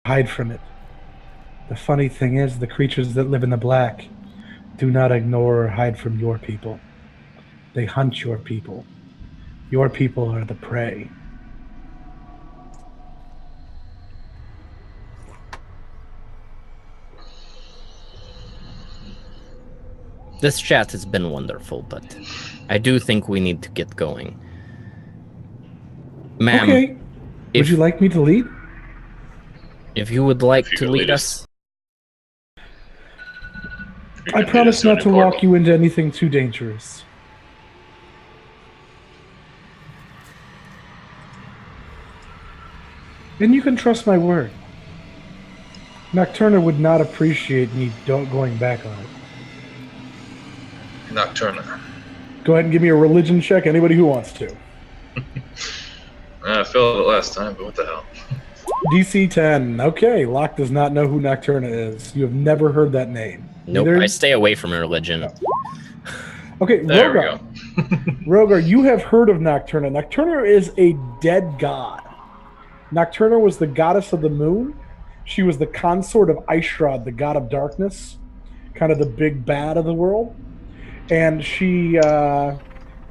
hide from it. The funny thing is, the creatures that live in the black do not ignore or hide from your people. They hunt your people. Your people are the prey. This chat has been wonderful, but I do think we need to get going. Ma'am, Okay. Would you like me to lead? If you would like to lead us. I promise not to walk you into anything too dangerous. And you can trust my word. Nocturna would not appreciate me going back on it. Nocturna. Go ahead and give me a religion check, anybody who wants to. I failed it last time, but what the hell? DC 10. Okay, Locke does not know who Nocturna is. You have never heard that name. Nope, I stay away from religion. Okay, there Rogar. Rogar, you have heard of Nocturna. Nocturna is a dead god. Nocturna was the goddess of the moon. She was the consort of Aishrod, the god of darkness, kind of the big bad of the world. And she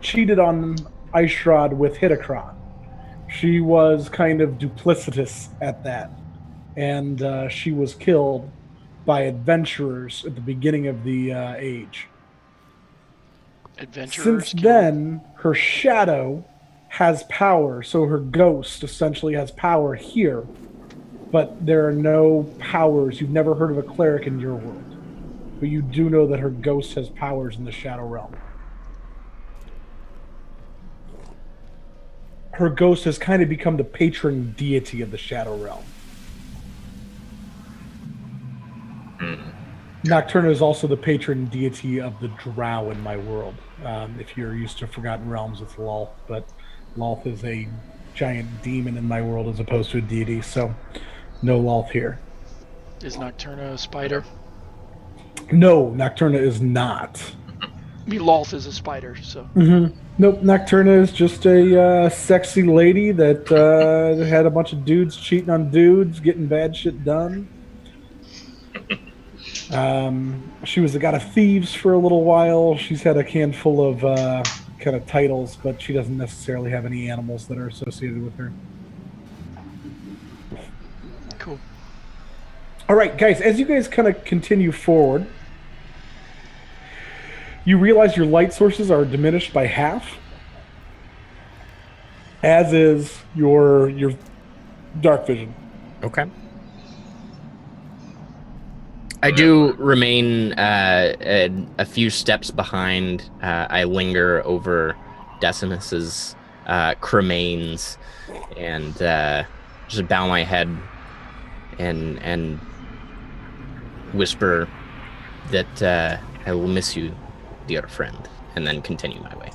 cheated on Aishrod with Hitokron. She was kind of duplicitous at that. And she was killed by adventurers at the beginning of the age. Adventurers. Since then, her shadow has power, so her ghost essentially has power here, but there are no powers. You've never heard of a cleric in your world, but you do know that her ghost has powers in the Shadow Realm. Her ghost has kind of become the patron deity of the Shadow Realm. Nocturna is also the patron deity of the Drow in my world. If you're used to Forgotten Realms, it's Lolth, but Lolth is a giant demon in my world as opposed to a deity, so no Lolth here. Is Nocturna a spider? No, Nocturna is not. I mean, Lolth is a spider, so... Mm-hmm. Nope, Nocturna is just a sexy lady that had a bunch of dudes cheating on dudes, getting bad shit done. She was the god of thieves for a little while. She's had a handful of kind of titles, but she doesn't necessarily have any animals that are associated with her. Cool. All right, guys, as you guys kind of continue forward, you realize your light sources are diminished by half, as is your dark vision. Okay. I do remain a few steps behind. I linger over Decimus's cremains and just bow my head and whisper that I will miss you, dear friend, and then continue my way.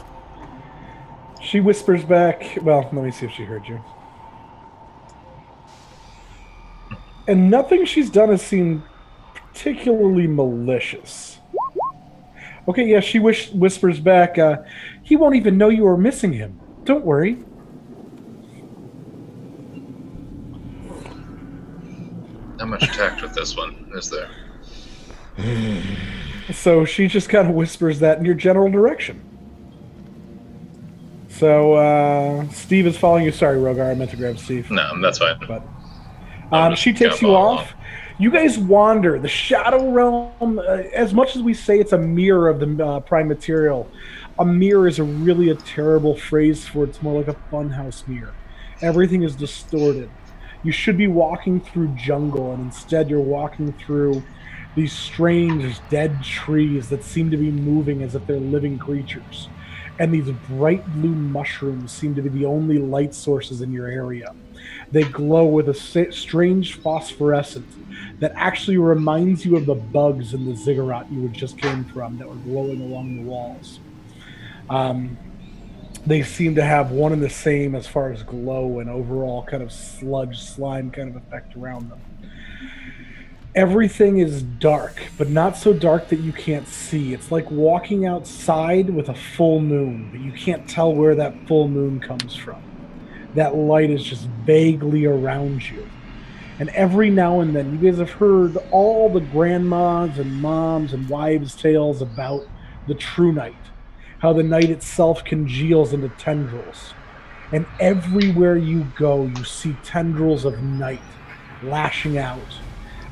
She whispers back, well, let me see if she heard you. And nothing she's done has seemed particularly malicious. Okay, yeah, she whispers back, he won't even know you were missing him. Don't worry. Not much tact with this one, is there? So she just kind of whispers that in your general direction. So Steve is following you. Sorry, Rogar, I meant to grab Steve. No, that's fine. But she takes you off. You guys wander. The Shadow Realm, as much as we say it's a mirror of the prime material, a mirror is really a terrible phrase for it. It's more like a funhouse mirror. Everything is distorted. You should be walking through jungle, and instead you're walking through these strange dead trees that seem to be moving as if they're living creatures. And these bright blue mushrooms seem to be the only light sources in your area. They glow with a strange phosphorescence that actually reminds you of the bugs in the ziggurat you just came from that were glowing along the walls. They seem to have one and the same as far as glow and overall kind of sludge, slime kind of effect around them. Everything is dark, but not so dark that you can't see. It's like walking outside with a full moon, but you can't tell where that full moon comes from. That light is just vaguely around you. And every now and then, you guys have heard all the grandmas and moms and wives' tales about the true night, how the night itself congeals into tendrils. And everywhere you go, you see tendrils of night lashing out.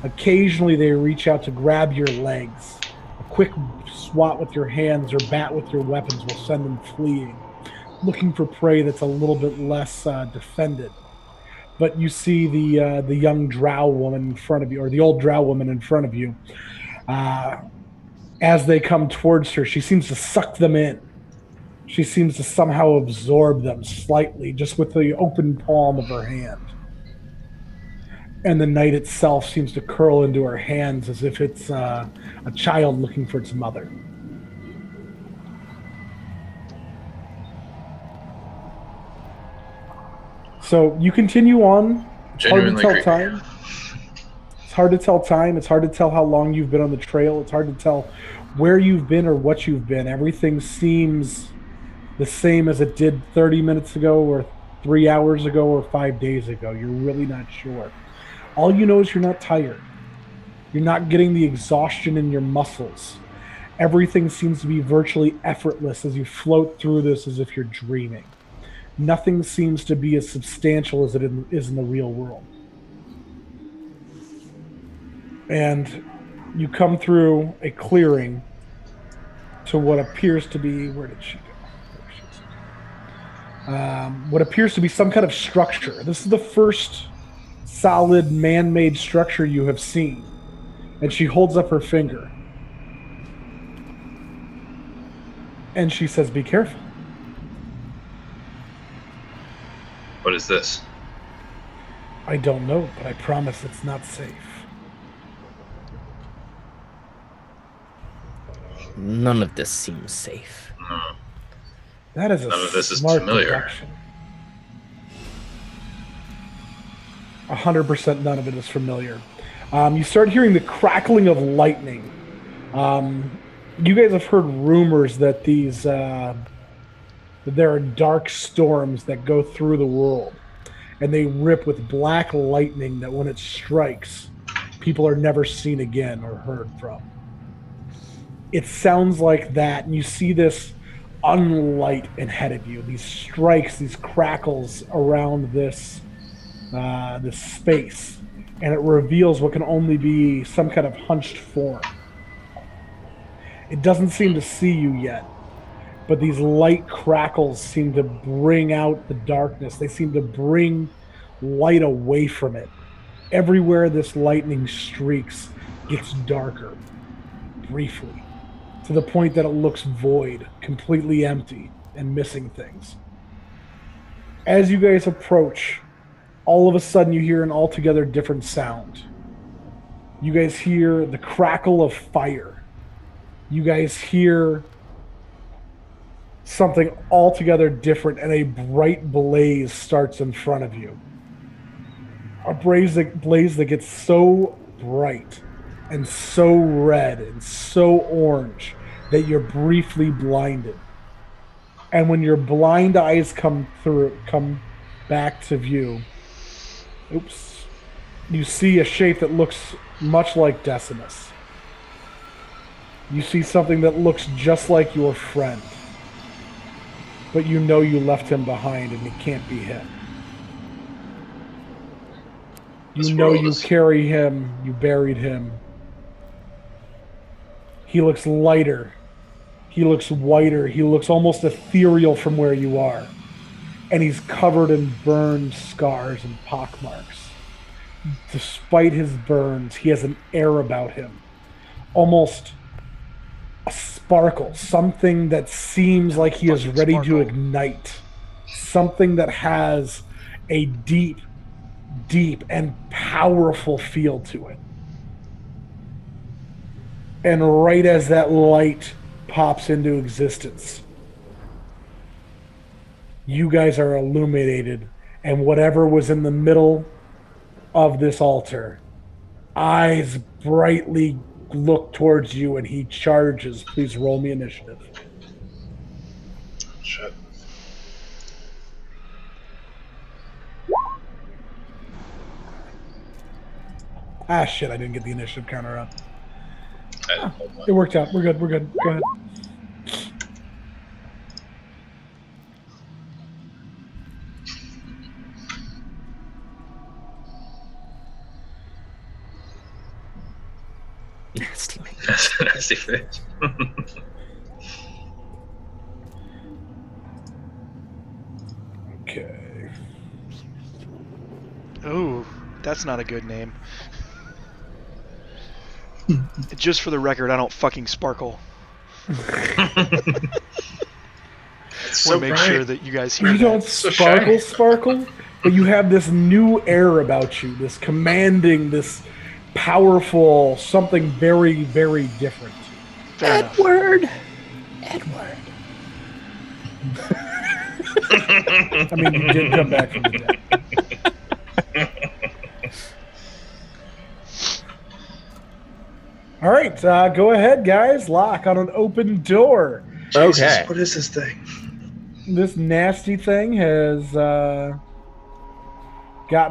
Occasionally, they reach out to grab your legs. A quick swat with your hands or bat with your weapons will send them fleeing, looking for prey that's a little bit less defended. But you see the young drow woman in front of you, or the old drow woman in front of you. Uh, as they come towards her, she seems to suck them in. She seems to somehow absorb them slightly, just with the open palm of her hand. And the night itself seems to curl into her hands as if it's a child looking for its mother. So you continue on. It's hard to tell time. It's hard to tell time. It's hard to tell how long you've been on the trail. It's hard to tell where you've been or what you've been. Everything seems the same as it did 30 minutes ago or 3 hours ago or 5 days ago. You're really not sure. All you know is you're not tired. You're not getting the exhaustion in your muscles. Everything seems to be virtually effortless as you float through this as if you're dreaming. Nothing seems to be as substantial as it is in the real world. And you come through a clearing to what appears to be... Where did she go? What appears to be some kind of structure. This is the first solid man-made structure you have seen. And she holds up her finger. And she says, "Be careful." What is this? I don't know, but I promise it's not safe. None of this seems safe. No. That is None of this is smart familiar. deduction. 100% none of it is familiar. You start hearing the crackling of lightning. You guys have heard rumors that that there are dark storms that go through the world, and they rip with black lightning that when it strikes, people are never seen again or heard from. It sounds like that, and you see this unlight ahead of you. These strikes, these crackles around this space, and it reveals what can only be some kind of hunched form. It doesn't seem to see you yet, but these light crackles seem to bring out the darkness. They seem to bring light away from it. Everywhere this lightning streaks gets darker, briefly, to the point that it looks void, completely empty, and missing things. As you guys approach, all of a sudden you hear an altogether different sound. You guys hear the crackle of fire. You guys hear something altogether different, and a bright blaze starts in front of you. A blaze that gets so bright and so red and so orange that you're briefly blinded. And when your blind eyes come back to view, you see a shape that looks much like Decimus. You see something that looks just like your friend. But you know you left him behind and he can't be him. You know you carry him, you buried him. He looks lighter. He looks whiter. He looks almost ethereal from where you are. And he's covered in burned scars and pockmarks. Despite his burns, he has an air about him. Almost a sparkle, something that seems like he is ready to ignite. Something that has a deep and powerful feel to it. And right as that light pops into existence, you guys are illuminated, and whatever was in the middle of this altar, eyes brightly look towards you, and he charges. Please roll me initiative. Shit. Ah, shit, I didn't get the initiative counter up. Hold on. It worked out. We're good. We're good. Go ahead. Nasty man. That's a nasty face. Okay. Oh, that's not a good name. Just for the record, I don't fucking sparkle. It's Want to make bright. sure that you guys hear You don't that. So sparkle, shiny. sparkle, but you have this new air about you, this commanding, this powerful, something very, very different. Fair enough. Edward. I mean, you did come back from the dead. All right, go ahead, guys. Lock on an open door. Jesus, Okay. what is this thing? This nasty thing has gotten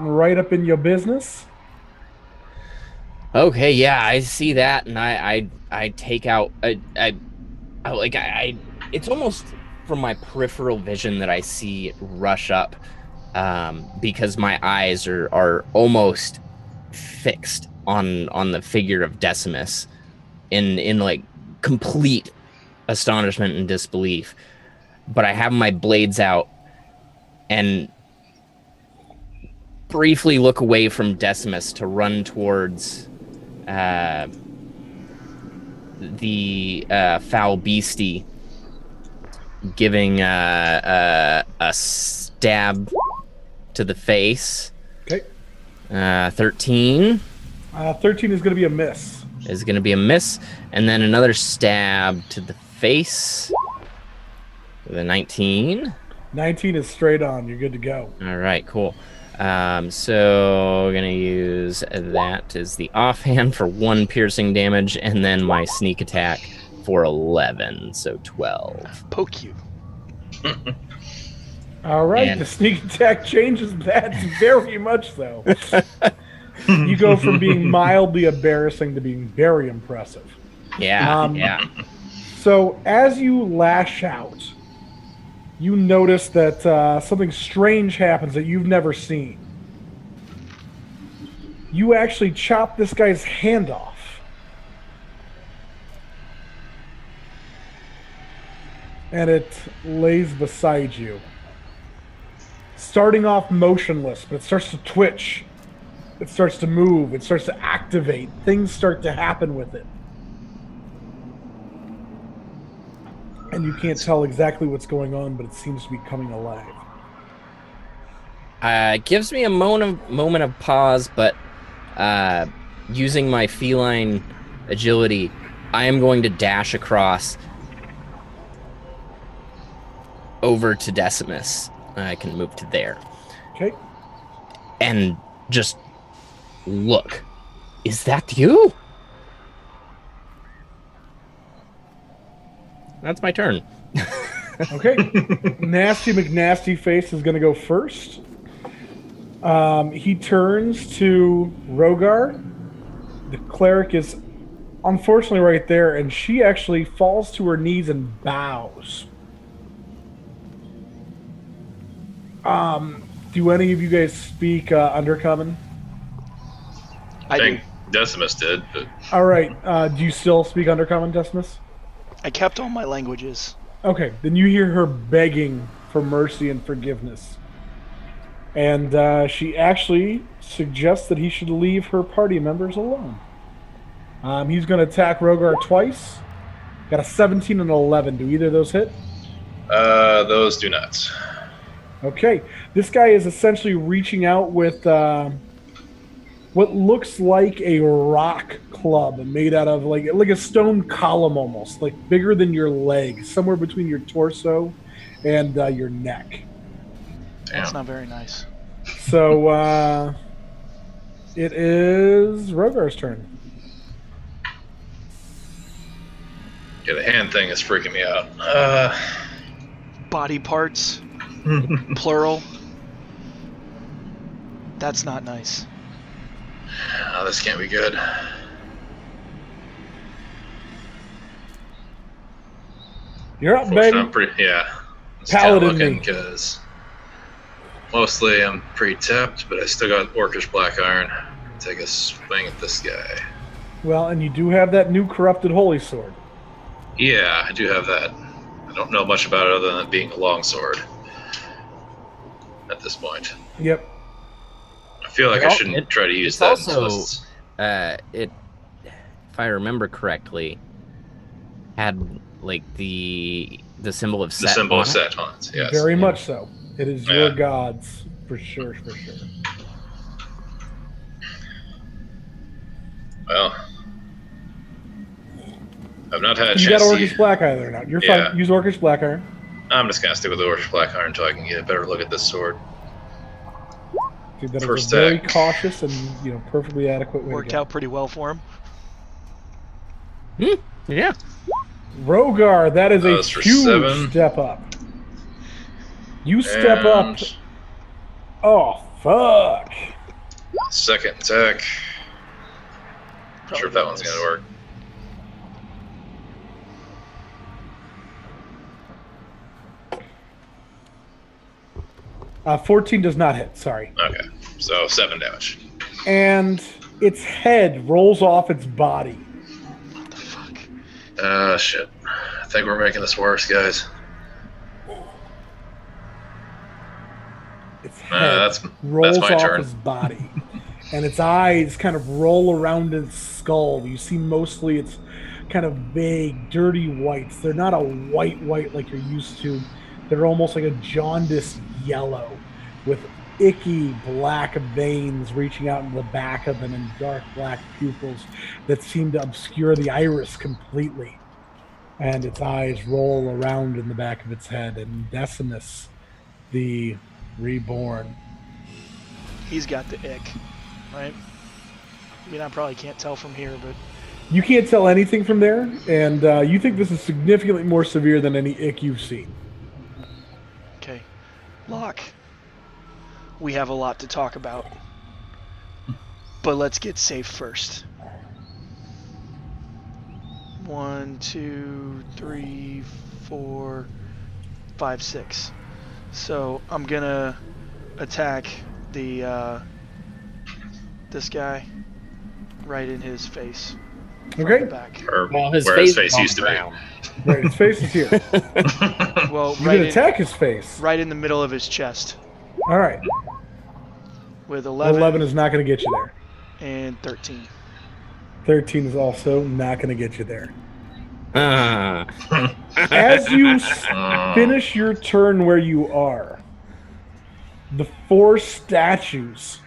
right up in your business. Okay, yeah, I see that, and I take out it's almost from my peripheral vision that I see it rush up, because my eyes are almost fixed on the figure of Decimus in like complete astonishment and disbelief. But I have my blades out and briefly look away from Decimus to run towards the foul beastie, giving a stab to the face. Okay. 13 13 is going to be a miss. is going to be a miss, and then another stab to the face with a 19. 19 is straight on. You're good to go. All right, cool. So we're gonna use that as the offhand for 1 piercing damage, and then my sneak attack for 11, so 12. Poke you. All right, And- the sneak attack changes that very much so. You go from being mildly embarrassing to being very impressive. Yeah, Um, yeah. So as you lash out, you notice that something strange happens that you've never seen. You actually chop this guy's hand off. And it lays beside you. Starting off motionless, but it starts to twitch. It starts to move. It starts to activate. Things start to happen with it. And you can't tell exactly what's going on, but it seems to be coming alive. It gives me a moment of pause, but using my feline agility, I am going to dash across over to Decimus. I can move to there. Okay. And just look. Is that you? That's my turn. Okay. Nasty McNasty Face is going to go first. He turns to Rogar. The cleric is unfortunately right there, and she actually falls to her knees and bows. Do any of you guys speak Undercommon? I do. think Decimus did, but All right. Do you still speak Undercommon, Decimus? I kept all my languages. Okay, then you hear her begging for mercy and forgiveness. And she actually suggests that he should leave her party members alone. He's going to attack Rogar twice. Got a 17 and an 11. Do either of those hit? those do not. Okay. This guy is essentially reaching out with what looks like a rock club made out of like a stone column almost, like bigger than your leg, somewhere between your torso and your neck. That's Damn. not very nice. So it is Rogar's turn. Yeah, the hand thing is freaking me out. Body parts, plural. That's not nice. Oh, this can't be good. You're up, Fortunately, baby. I'm pretty, yeah. Just Paladin looking me. because mostly I'm pretty tapped, but I still got Orcish Black Iron. Take a swing at this guy. Well, and you do have that new corrupted holy sword. Yeah, I do have that. I don't know much about it other than it being a longsword at this point. Yep. I feel like I Well, shouldn't try to use it's that also- unless It, if I remember correctly, had like the symbol of the Set symbol on of it. Set on it. Yes. Very much so. It is your Yeah. gods, for sure, for sure. Well, I've not had a You got chance to Orcish use. Black Iron now. You're Yeah. fine. Use Orcish Black Iron. I'm just gonna stick with the Orcish Black Iron until I can get a better look at this sword. Dude, that First is a very attack. cautious and perfectly adequate way Worked to go. out pretty well for him. Yeah. Rogar, that is a That's for huge 7. step up. You step up. And Oh, fuck. second attack. Not sure if that Probably one's does. gonna work. 14 does not hit, sorry. Okay, so 7 damage. And its head rolls off its body. What the fuck? Shit. I think we're making this worse, guys. Its head That's rolls my off turn. its body. And its eyes kind of roll around its skull. You see mostly its kind of vague, dirty whites. They're not a white like you're used to. They're almost like a jaundiced yellow with icky black veins reaching out into the back of them and dark black pupils that seem to obscure the iris completely. And its eyes roll around in the back of its head. And Decimus, the reborn. He's got the ick, right? I mean, I probably can't tell from here, but You can't tell anything from there, and you think this is significantly more severe than any ick you've seen. okay. Locke, we have a lot to talk about, but let's get safe first. 1, 2, 3, 4, 5, 6. So I'm gonna attack the this guy right in his face. From Okay. the back. Or Well, his where face his face is on used the to be. ground. Right, his face is here. Well, You right can in, attack his face. right in the middle of his chest All right. with 11, 11 is not going to get you there. and 13. 13 is also not going to get you there. Ah. As you finish your turn where you are, the 4 statues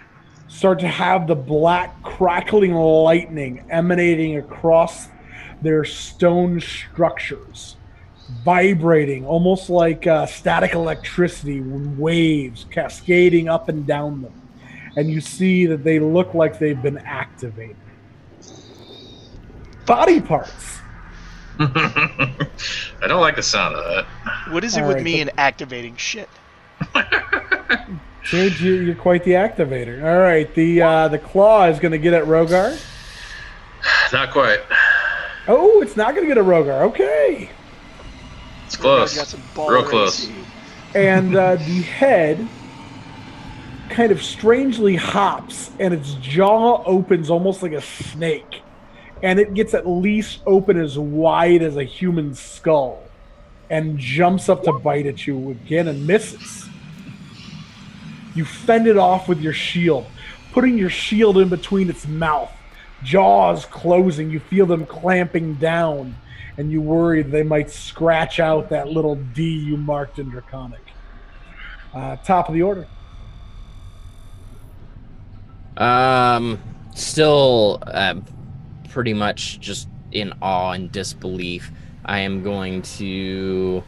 start to have the black crackling lightning emanating across their stone structures, vibrating almost like static electricity, waves cascading up and down them. And you see that they look like they've been activated. Body parts. I don't like the sound of that. What is it All with right, me so- and activating shit? Dude, you're quite the activator. All right, the claw is going to get at Rogar. Not quite. Oh, it's not going to get at Rogar. Okay. It's Got close. some baller Real close. AC. And the head kind of strangely hops, and its jaw opens almost like a snake. And it gets at least open as wide as a human skull and jumps up to bite at you again and misses. You fend it off with your shield, putting your shield in between its mouth. Jaws closing, you feel them clamping down, and you worry they might scratch out that little D you marked in Draconic. Top of the order. Still pretty much just in awe and disbelief. I am going to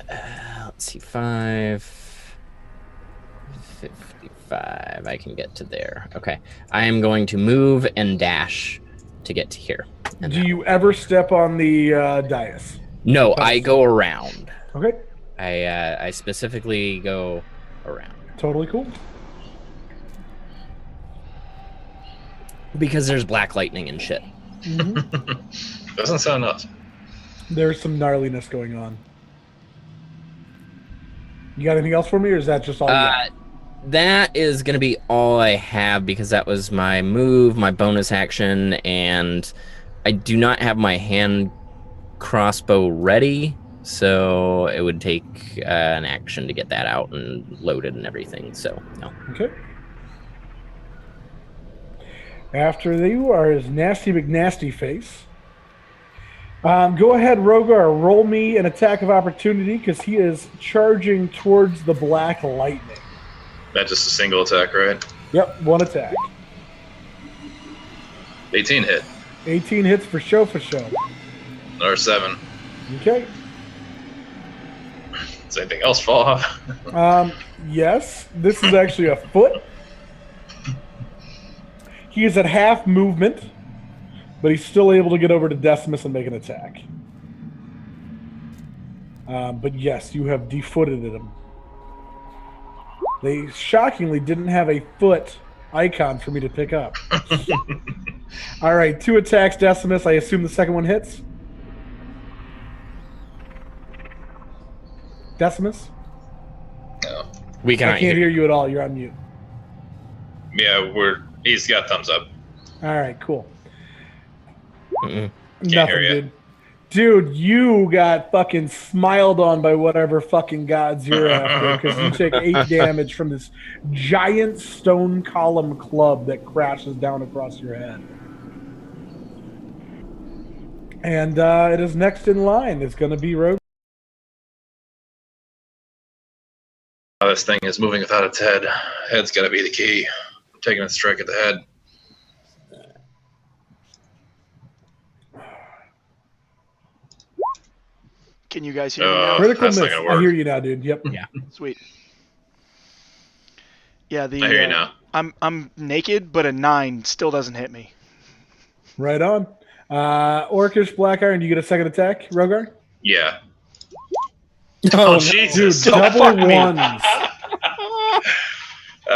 let's see, 55. I can get to there. Okay. I am going to move and dash to get to here. And Do you ever step on the dais? no, I go around. Okay, I specifically go around. totally cool. Because there's black lightning and shit. Doesn't sound nuts. There's some gnarliness going on. You got anything else for me, or is that just all you got? That is going to be all I have because that was my move, my bonus action, and I do not have my hand crossbow ready, so it would take an action to get that out and loaded and everything, so no. Okay. After you are his nasty McNasty face. Go ahead, Rogar. Roll me an attack of opportunity because he is charging towards the black lightning. That's just a single attack, right? Yep, one attack. 18 hit. 18 hits for show for show. Or 7. Okay. Does anything else fall off? Yes, this is actually a foot. He is at half movement, but he's still able to get over to Decimus and make an attack. But yes, you have defooted him. They shockingly didn't have a foot icon for me to pick up. All right, 2 attacks, Decimus. I assume the second one hits. Decimus? No. We I can't hear you at all. You're on mute. Yeah, he's got thumbs up. All right, cool. Can't Nothing, hear you. dude. Dude, you got fucking smiled on by whatever fucking gods you're after because you take 8 damage from this giant stone column club that crashes down across your head. And it is next in line. It's going to be Rogue. This thing is moving without its head. Head's got to be the key. I'm taking a strike at the head. Can you guys hear me now? Critical that's not miss. gonna I work. hear you now, dude. Yep. Yeah. Sweet. Yeah, I hear you now. I'm naked, but a 9 still doesn't hit me. Right on. Orcish Black Iron, do you get a second attack, Rogar? Yeah. Oh, Jesus. Dude, double fuck me. ones.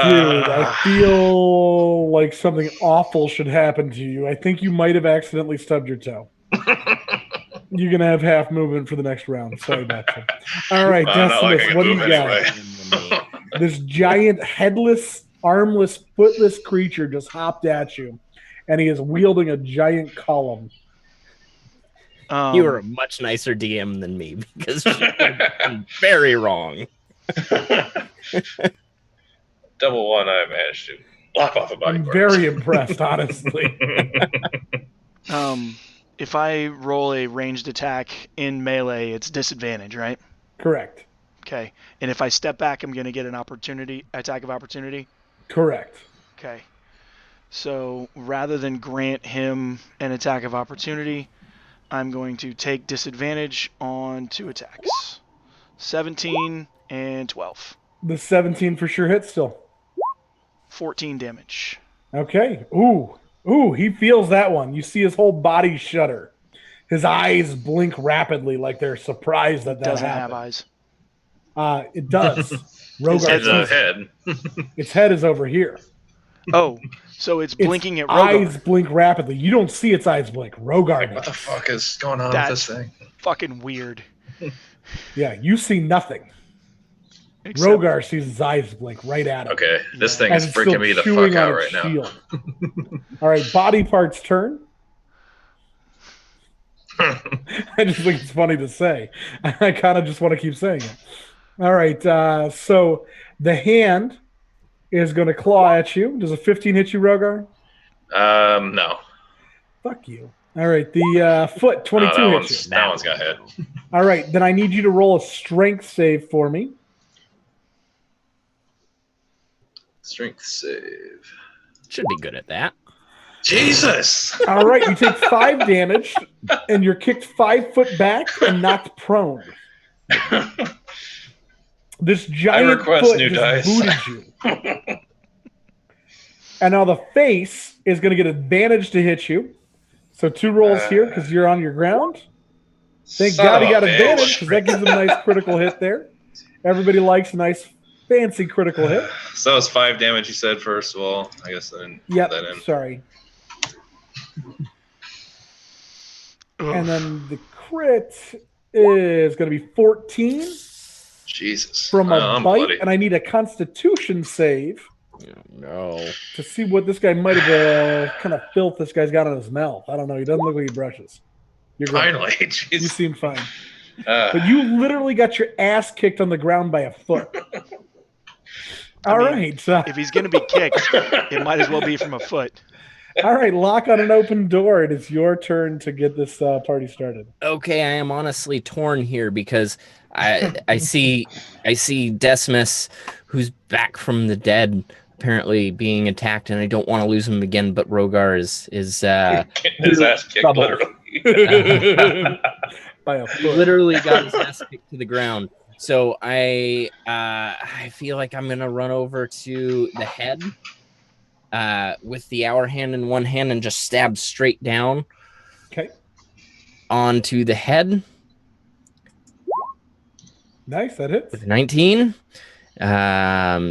Dude, I feel like something awful should happen to you. I think you might have accidentally stubbed your toe. You're going to have half movement for the next round. Sorry about you. All right, Not like I Decimus, can what do you move got? anyway. This giant, headless, armless, footless creature just hopped at you, and he is wielding a giant column. You were a much nicer DM than me because I'm very wrong. Double one, I managed to block off a body I'm part. very impressed, honestly. If I roll a ranged attack in melee, it's disadvantage, right? Correct. Okay. And if I step back, I'm going to get an attack of opportunity? Correct. Okay. So rather than grant him an attack of opportunity, I'm going to take disadvantage on 2 attacks. 17 and 12. The 17 for sure hits still. 14 damage. Okay. Ooh, he feels that one. You see his whole body shudder. His eyes blink rapidly like they're surprised that Doesn't happened. have eyes. It does. Rogar It's a sees it. head. Its head is over here. Oh, so it's blinking its at Rogar. eyes blink rapidly. You don't see its eyes blink. Rogar What the does. fuck is going on That's with this thing? fucking weird. Yeah, you see nothing. Except- Rogar sees his eyes blink right at him. Okay, this thing As is it's still freaking me the chewing fuck on out right its now. shield. All right, body parts turn. I just think it's funny to say. I kind of just want to keep saying it. All right, so the hand is going to claw at you. Does a 15 hit you, Rogar? No. Fuck you. All right, the foot, 22 No, hits you. that one's got head. All right, then I need you to roll a strength save for me. Strength save. Should be good at that. Jesus! All right, you take 5 damage, and you're kicked 5 foot back and knocked prone. This giant request foot new just dice. booted you. And now the face is going to get advantage to hit you. So 2 rolls here because you're on your ground. Thank Son God of he a got advantage bitch. because that gives him a nice critical hit there. Everybody likes a nice fancy critical hit. So that was 5 damage you said, first of all. I guess then. Yep, That in. sorry. And then the crit is going to be 14 Jesus. from a I'm bite, bloody. and I need a Constitution save No. to see what this guy might have kind of filth this guy's got on his mouth. I don't know. He doesn't look like he brushes. You're good. Finally, You jeez. seem fine. But you literally got your ass kicked on the ground by a foot. All right. If he's going to be kicked, it might as well be from a foot. All right. Lock on an open door. It is your turn to get this party started. Okay, I am honestly torn here because I see Decimus, who's back from the dead, apparently being attacked, and I don't want to lose him again. But Rogar is Getting his ass kicked, trouble. literally. By a foot. literally got his ass kicked to the ground. So I feel like I'm gonna run over to the head with the hour hand in one hand and just stab straight down. Okay. Onto the head. Nice. That hits. With 19.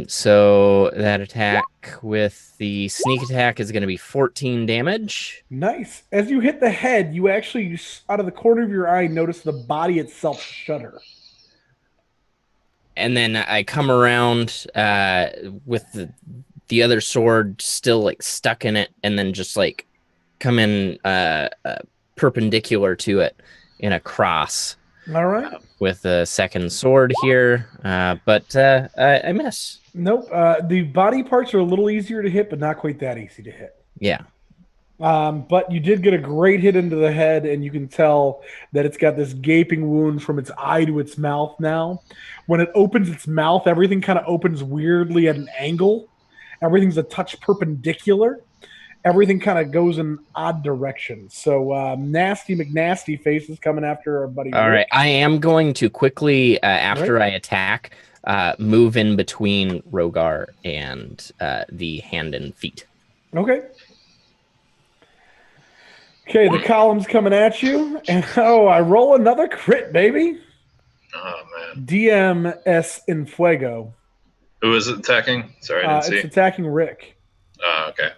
So that attack with the sneak attack is going to be 14 damage. Nice. As you hit the head, you actually, out of the corner of your eye, notice the body itself shudder. And then I come around with the other sword still like stuck in it, and then just like come in perpendicular to it in a cross. All right. With a second sword here, but I miss. Nope. The body parts are a little easier to hit, but not quite that easy to hit. Yeah. But you did get a great hit into the head, and you can tell that it's got this gaping wound from its eye to its mouth now. When it opens its mouth, everything kind of opens weirdly at an angle. Everything's a touch perpendicular. Everything kind of goes in odd directions. So Nasty McNasty Face is coming after our buddy. All right. I am going to quickly, after I attack, move in between Rogar and the hand and feet. Okay. Okay, the column's coming at you. And I roll another crit, baby. Oh, man. DMS in Fuego. Who is it attacking? Sorry, I didn't see. It's attacking Rick. Oh, okay.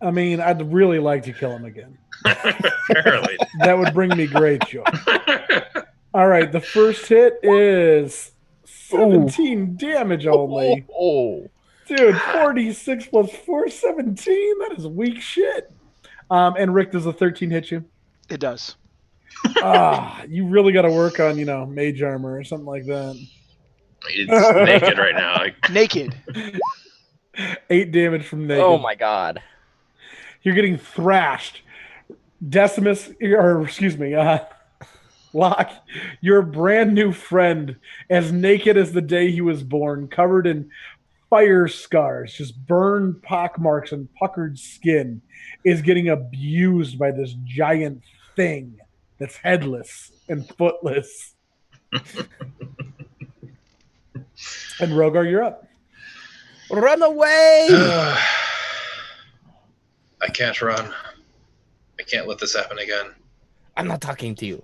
I mean, I'd really like to kill him again. Apparently. That would bring me great joy. All right, the first hit is 17 damage only. Oh. Dude, 46 plus 4, 17? That is weak shit. And Rick, does a 13 hit you? It does. You really got to work on, mage armor or something like that. He's naked right now. Naked. 8 damage from naked. Oh, my God. You're getting thrashed. Decimus, or excuse me, Locke, your brand new friend, as naked as the day he was born, covered in fire scars, just burned pockmarks and puckered skin, is getting abused by this giant thing that's headless and footless. And Rogar, you're up. Run away! I can't run. I can't let this happen again. I'm not talking to you.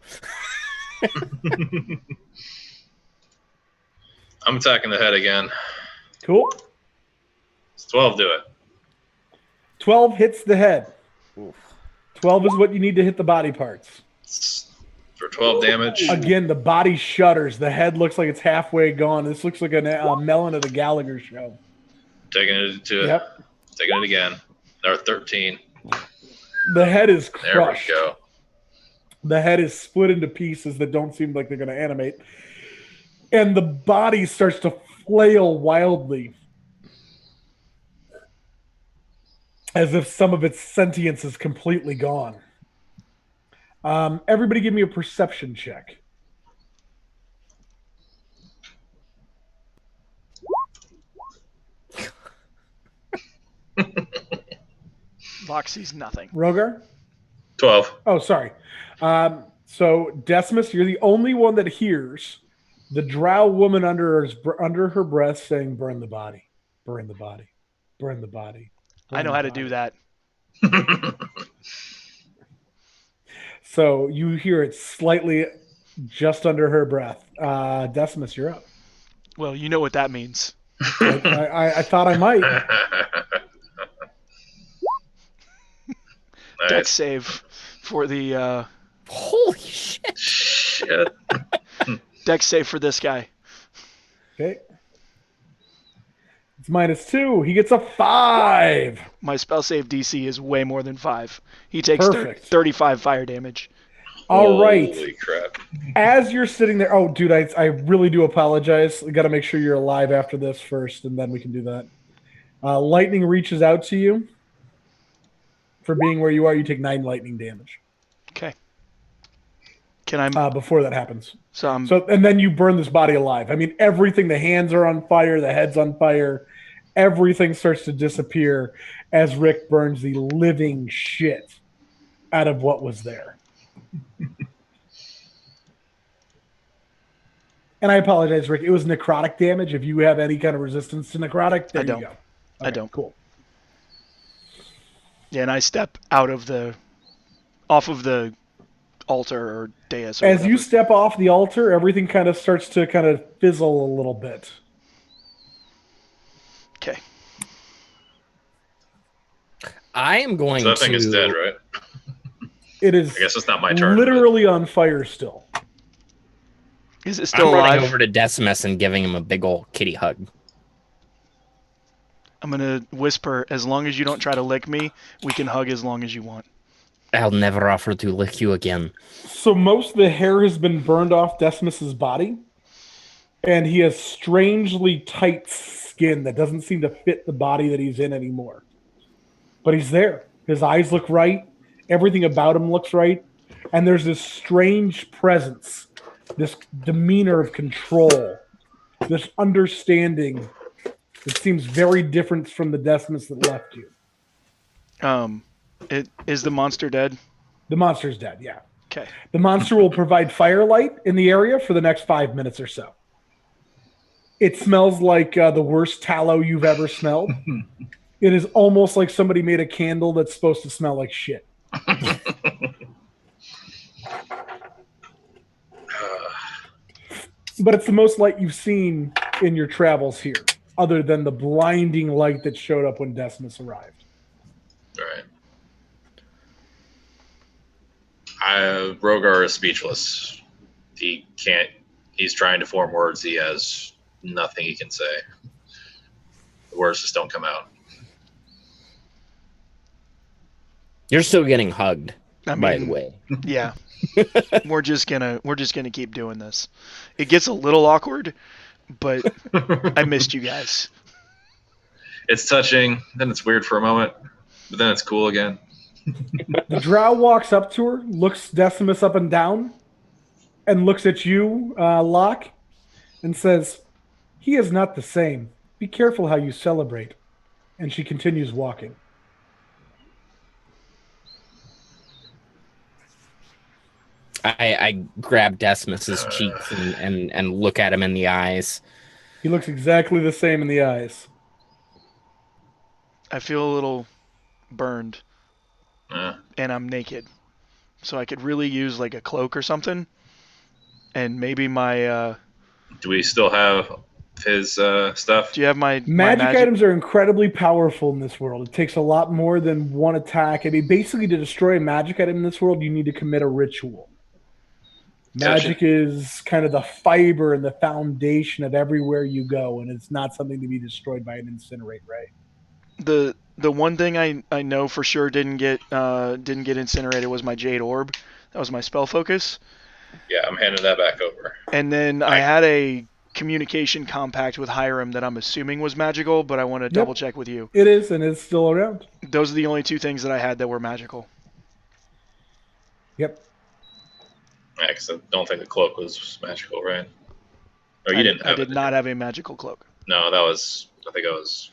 I'm attacking the head again. Cool. It's 12 do it. 12 hits the head. Oof. 12 is what you need to hit the body parts. For 12 damage. Again, the body shudders. The head looks like it's halfway gone. This looks like a melon at a Gallagher show. Taking it to it. Yep. Taking it again. There are 13. The head is There crushed. we go. The head is split into pieces that don't seem like they're going to animate. And the body starts to flail wildly, as if some of its sentience is completely gone. Everybody give me a perception check. Locke sees nothing. Rogar? 12. Oh, sorry. So, Decimus, you're the only one that hears the drow woman under her breath saying, burn the body, burn the body, burn the body. Burn I know the how to body." do that. So you hear it slightly just under her breath. Decimus, you're up. Well, you know what that means. I thought I might. Dex save for the Holy shit. Shit. Dex save for this guy. Okay. It's -2. He gets a 5. My spell save DC is way more than 5. He takes Perfect. 35 fire damage. All right. Holy crap. As you're sitting there, oh, dude, I really do apologize. We got to make sure you're alive after this first, and then we can do that. Lightning reaches out to you. For being where you are, you take 9 lightning damage. Okay. Can I? Before that happens. So and then you burn this body alive. I mean, everything, the hands are on fire, the head's on fire. Everything starts to disappear as Rick burns the living shit out of what was there. And I apologize, Rick. It was necrotic damage. If you have any kind of resistance to necrotic, there I don't. you go. Okay, I don't. Cool. Yeah, and I step off of the altar or dais. Or As whatever. you step off the altar, everything kind of starts to kind of fizzle a little bit. Okay. I am going So that to. thing is dead, right? It is I guess it's not my turn. literally on fire still. Is it still I'm alive? running over to Decimus and giving him a big old kitty hug. I'm gonna whisper. As long as you don't try to lick me, we can hug as long as you want. I'll never offer to lick you again. So most of the hair has been burned off Decimus's body, and he has strangely tight skin that doesn't seem to fit the body that he's in anymore. But he's there. His eyes look right. Everything about him looks right. And there's this strange presence, this demeanor of control, this understanding that seems very different from the Decimus that left you. Is the monster dead? The monster's dead, yeah. Okay. The monster will provide firelight in the area for the next 5 minutes or so. It smells like the worst tallow you've ever smelled. It is almost like somebody made a candle that's supposed to smell like shit. But it's the most light you've seen in your travels here, other than the blinding light that showed up when Decimus arrived. All right. Rogar is speechless. He can't. He's trying to form words. He has nothing he can say. The words just don't come out. You're still getting hugged, I by mean, the way. Yeah. we're just gonna keep doing this. It gets a little awkward, but I missed you guys. It's touching, then it's weird for a moment, but then it's cool again. The drow walks up to her, looks Decimus up and down, and looks at you, Locke, and says, "He is not the same. Be careful how you celebrate." And she continues walking. I grab Decimus's cheeks and look at him in the eyes. He looks exactly the same in the eyes. I feel a little burned, Yeah. and I'm naked, so I could really use like a cloak or something, and maybe my. Do we still have his stuff? Do you have my Magic magic items are incredibly powerful in this world. It takes a lot more than one attack. I mean, basically, to destroy a magic item in this world, you need to commit a ritual. Magic is kind of the fiber and the foundation of everywhere you go, and it's not something to be destroyed by an incinerate ray. The one thing I know for sure didn't get incinerated was my Jade Orb. That was my spell focus. Yeah, I'm handing that back over. And then I had a communication compact with Hiram that I'm assuming was magical, but I want to double check with you. It is, and it's still around. Those are the only two things that I had that were magical. Yep. Yeah, because I don't think the cloak was magical, right? Or you didn't have I did it, not have a magical cloak. No, that was. I think it was.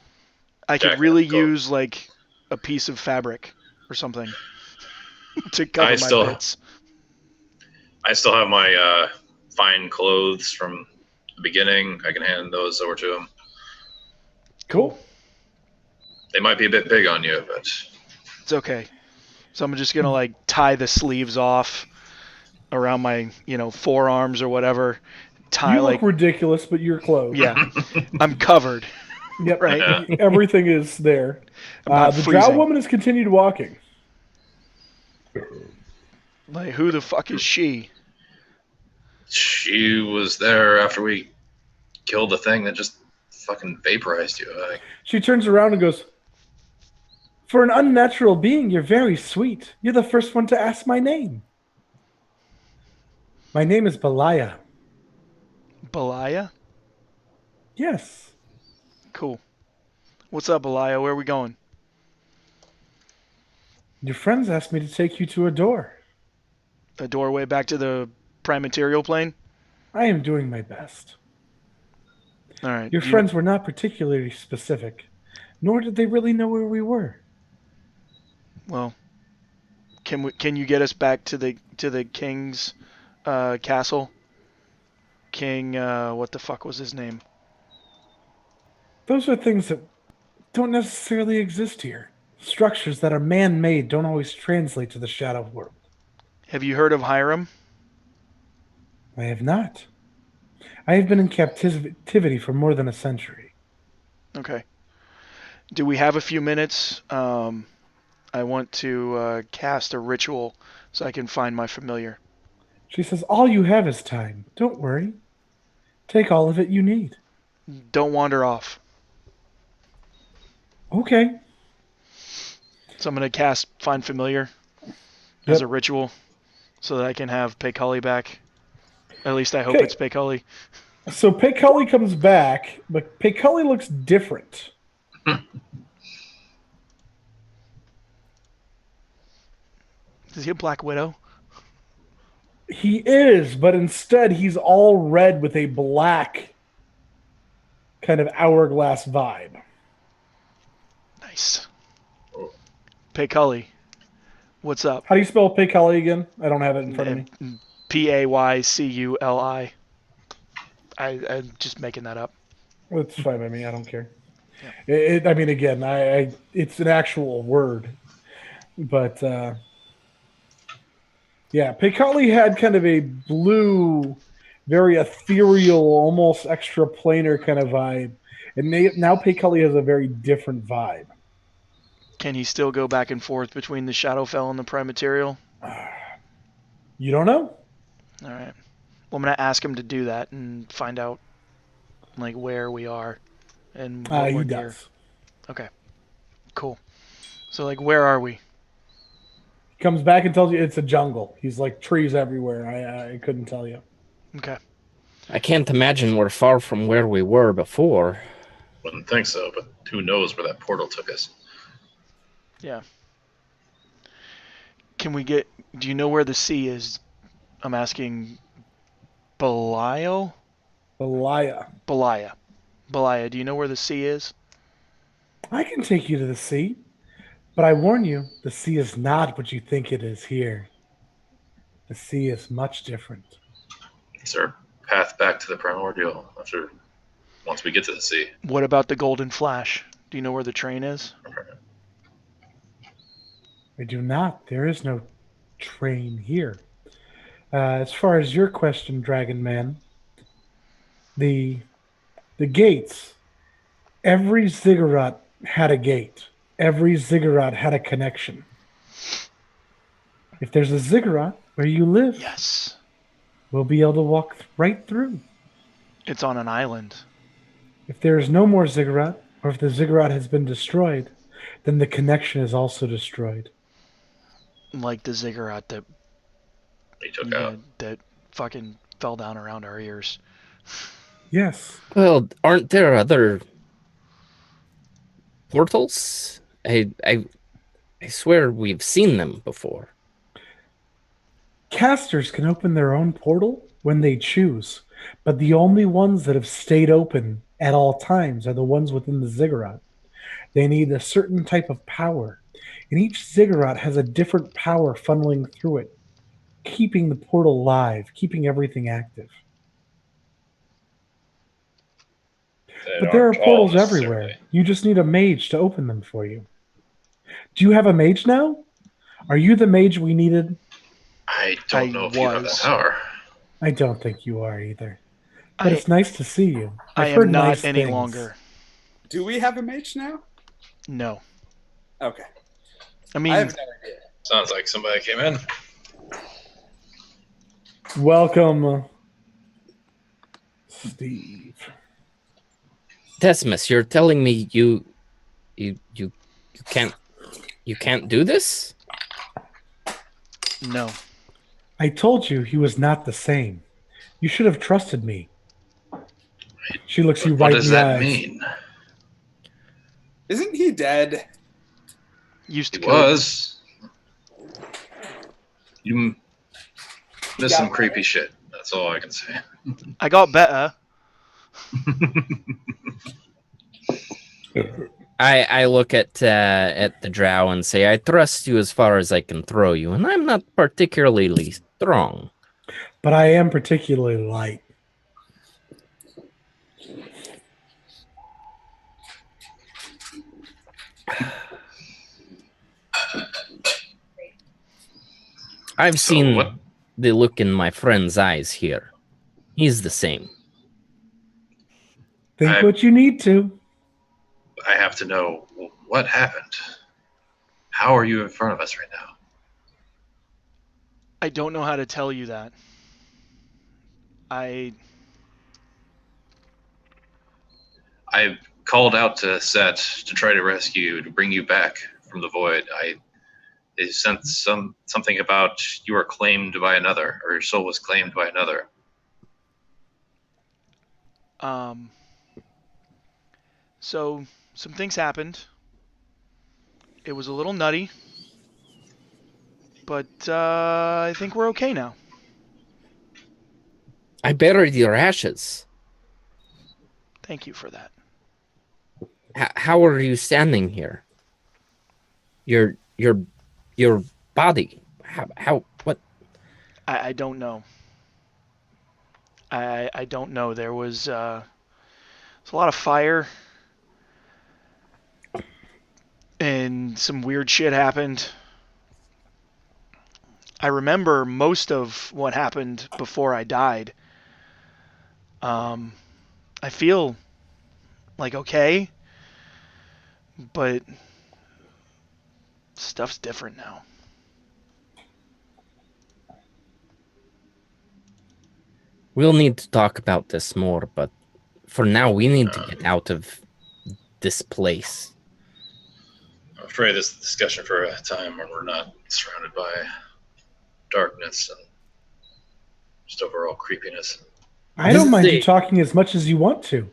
I could Jack really cloak. use like a piece of fabric or something to cover I my bits. I still have my fine clothes from the beginning. I can hand those over to him. Cool. They might be a bit big on you, but It's okay. So I'm just gonna like tie the sleeves off around my forearms or whatever. Tie You look like ridiculous, but you're close. yeah, I'm covered. Yep. Right. Yeah. Everything is there. I'm not The drow freezing. woman has continued walking. Like, who the fuck is she? She was there after we killed the thing that just fucking vaporized you. She turns around and goes, "For an unnatural being, you're very sweet. You're the first one to ask my name. My name is Belaya." Belaya? Yes. Cool. What's up, Belaya? Where are we going? Your friends asked me to take you to a door. A doorway back to the prime material plane? I am doing my best. All right. Your friends were not particularly specific, nor did they really know where we were. Well, can you get us back to the king's castle? King, what the fuck was his name? Those are things that don't necessarily exist here. Structures that are man-made don't always translate to the shadow world. Have you heard of Hiram? I have not. I have been in captivity for more than a century. Okay. Do we have a few minutes? I want to cast a ritual so I can find my familiar. She says, "All you have is time. Don't worry. Take all of it you need." Don't wander off. Okay. So I'm going to cast Find Familiar as a ritual so that I can have Paycully back. At least I hope it's Paycully. So Paycully comes back, but Paycully looks different. Is he a Black Widow? He is, but instead he's all red with a black kind of hourglass vibe. Nice. Paycully, what's up? How do you spell Paycully again? I don't have it in front of me. Payculi. I'm just making that up. It's fine by me. I don't care. Yeah. I mean, again, it's an actual word. But, yeah, Paycully had kind of a blue, very ethereal, almost extraplanar kind of vibe. And now Paycully has a very different vibe. Can he still go back and forth between the Shadowfell and the Prime Material? You don't know? All right. Well, I'm going to ask him to do that and find out, like, where we are and what we're near. Does. Okay. Cool. So, like, where are we? He comes back and tells you it's a jungle. He's like trees everywhere. I couldn't tell you. Okay. I can't imagine we're far from where we were before. Wouldn't think so, but who knows where that portal took us. Yeah. Can we get... Do you know where the sea is? I'm asking... Belial? Belaya. Belaya, do you know where the sea is? I can take you to the sea. But I warn you, the sea is not what you think it is here. The sea is much different. Is there a path back to the primordial once we get to the sea? What about the Golden Flash? Do you know where the train is? I do not. There is no train here. As far as your question, Dragon Man, the gates, every ziggurat had a gate. Every ziggurat had a connection. If there's a ziggurat where you live, yes, we'll be able to walk right through. It's on an island. If there is no more ziggurat, or if the ziggurat has been destroyed, then the connection is also destroyed. Like the ziggurat that he took out. That fucking fell down around our ears. Yes. Well, aren't there other portals? I swear we've seen them before. Casters can open their own portal when they choose, but the only ones that have stayed open at all times are the ones within the ziggurat. They need a certain type of power, and each ziggurat has a different power funneling through it, keeping the portal live, keeping everything active. But there are portals everywhere. You just need a mage to open them for you. Do you have a mage now? Are you the mage we needed? I don't know if you have that power. I don't think you are either. But it's nice to see you. I am not any longer. Do we have a mage now? No. Okay. I mean, I have no idea. Sounds like somebody came in. Welcome, Steve. Decimus, you're telling me you can't you can't do this? No. I told you he was not the same. You should have trusted me. She looks you What right in does the that eyes. mean? Isn't he dead? Used to He code. was. You missed some creepy shit. That's all I can say. I got better. I look at the drow and say, I trust you as far as I can throw you, and I'm not particularly strong. But I am particularly light. I've So seen what? the look in my friend's eyes here. He's the same. Think I- what you need to. I have to know what happened. How are you in front of us right now? I don't know how to tell you that. I I called out to Set to try to rescue you, to bring you back from the void. They sent something about you were claimed by another, or your soul was claimed by another. So some things happened. It was a little nutty, but I think we're okay now. I buried your ashes. Thank you for that. How are you standing here? Your body. How what? I don't know. I don't know. There was a lot of fire, and some weird shit happened. I remember most of what happened before I died. I feel like okay, but stuff's different now. We'll need to talk about this more, but for now we need to get out of this place. I'm afraid this is a discussion for a time when we're not surrounded by darkness and just overall creepiness. I don't mind you talking as much as you want to.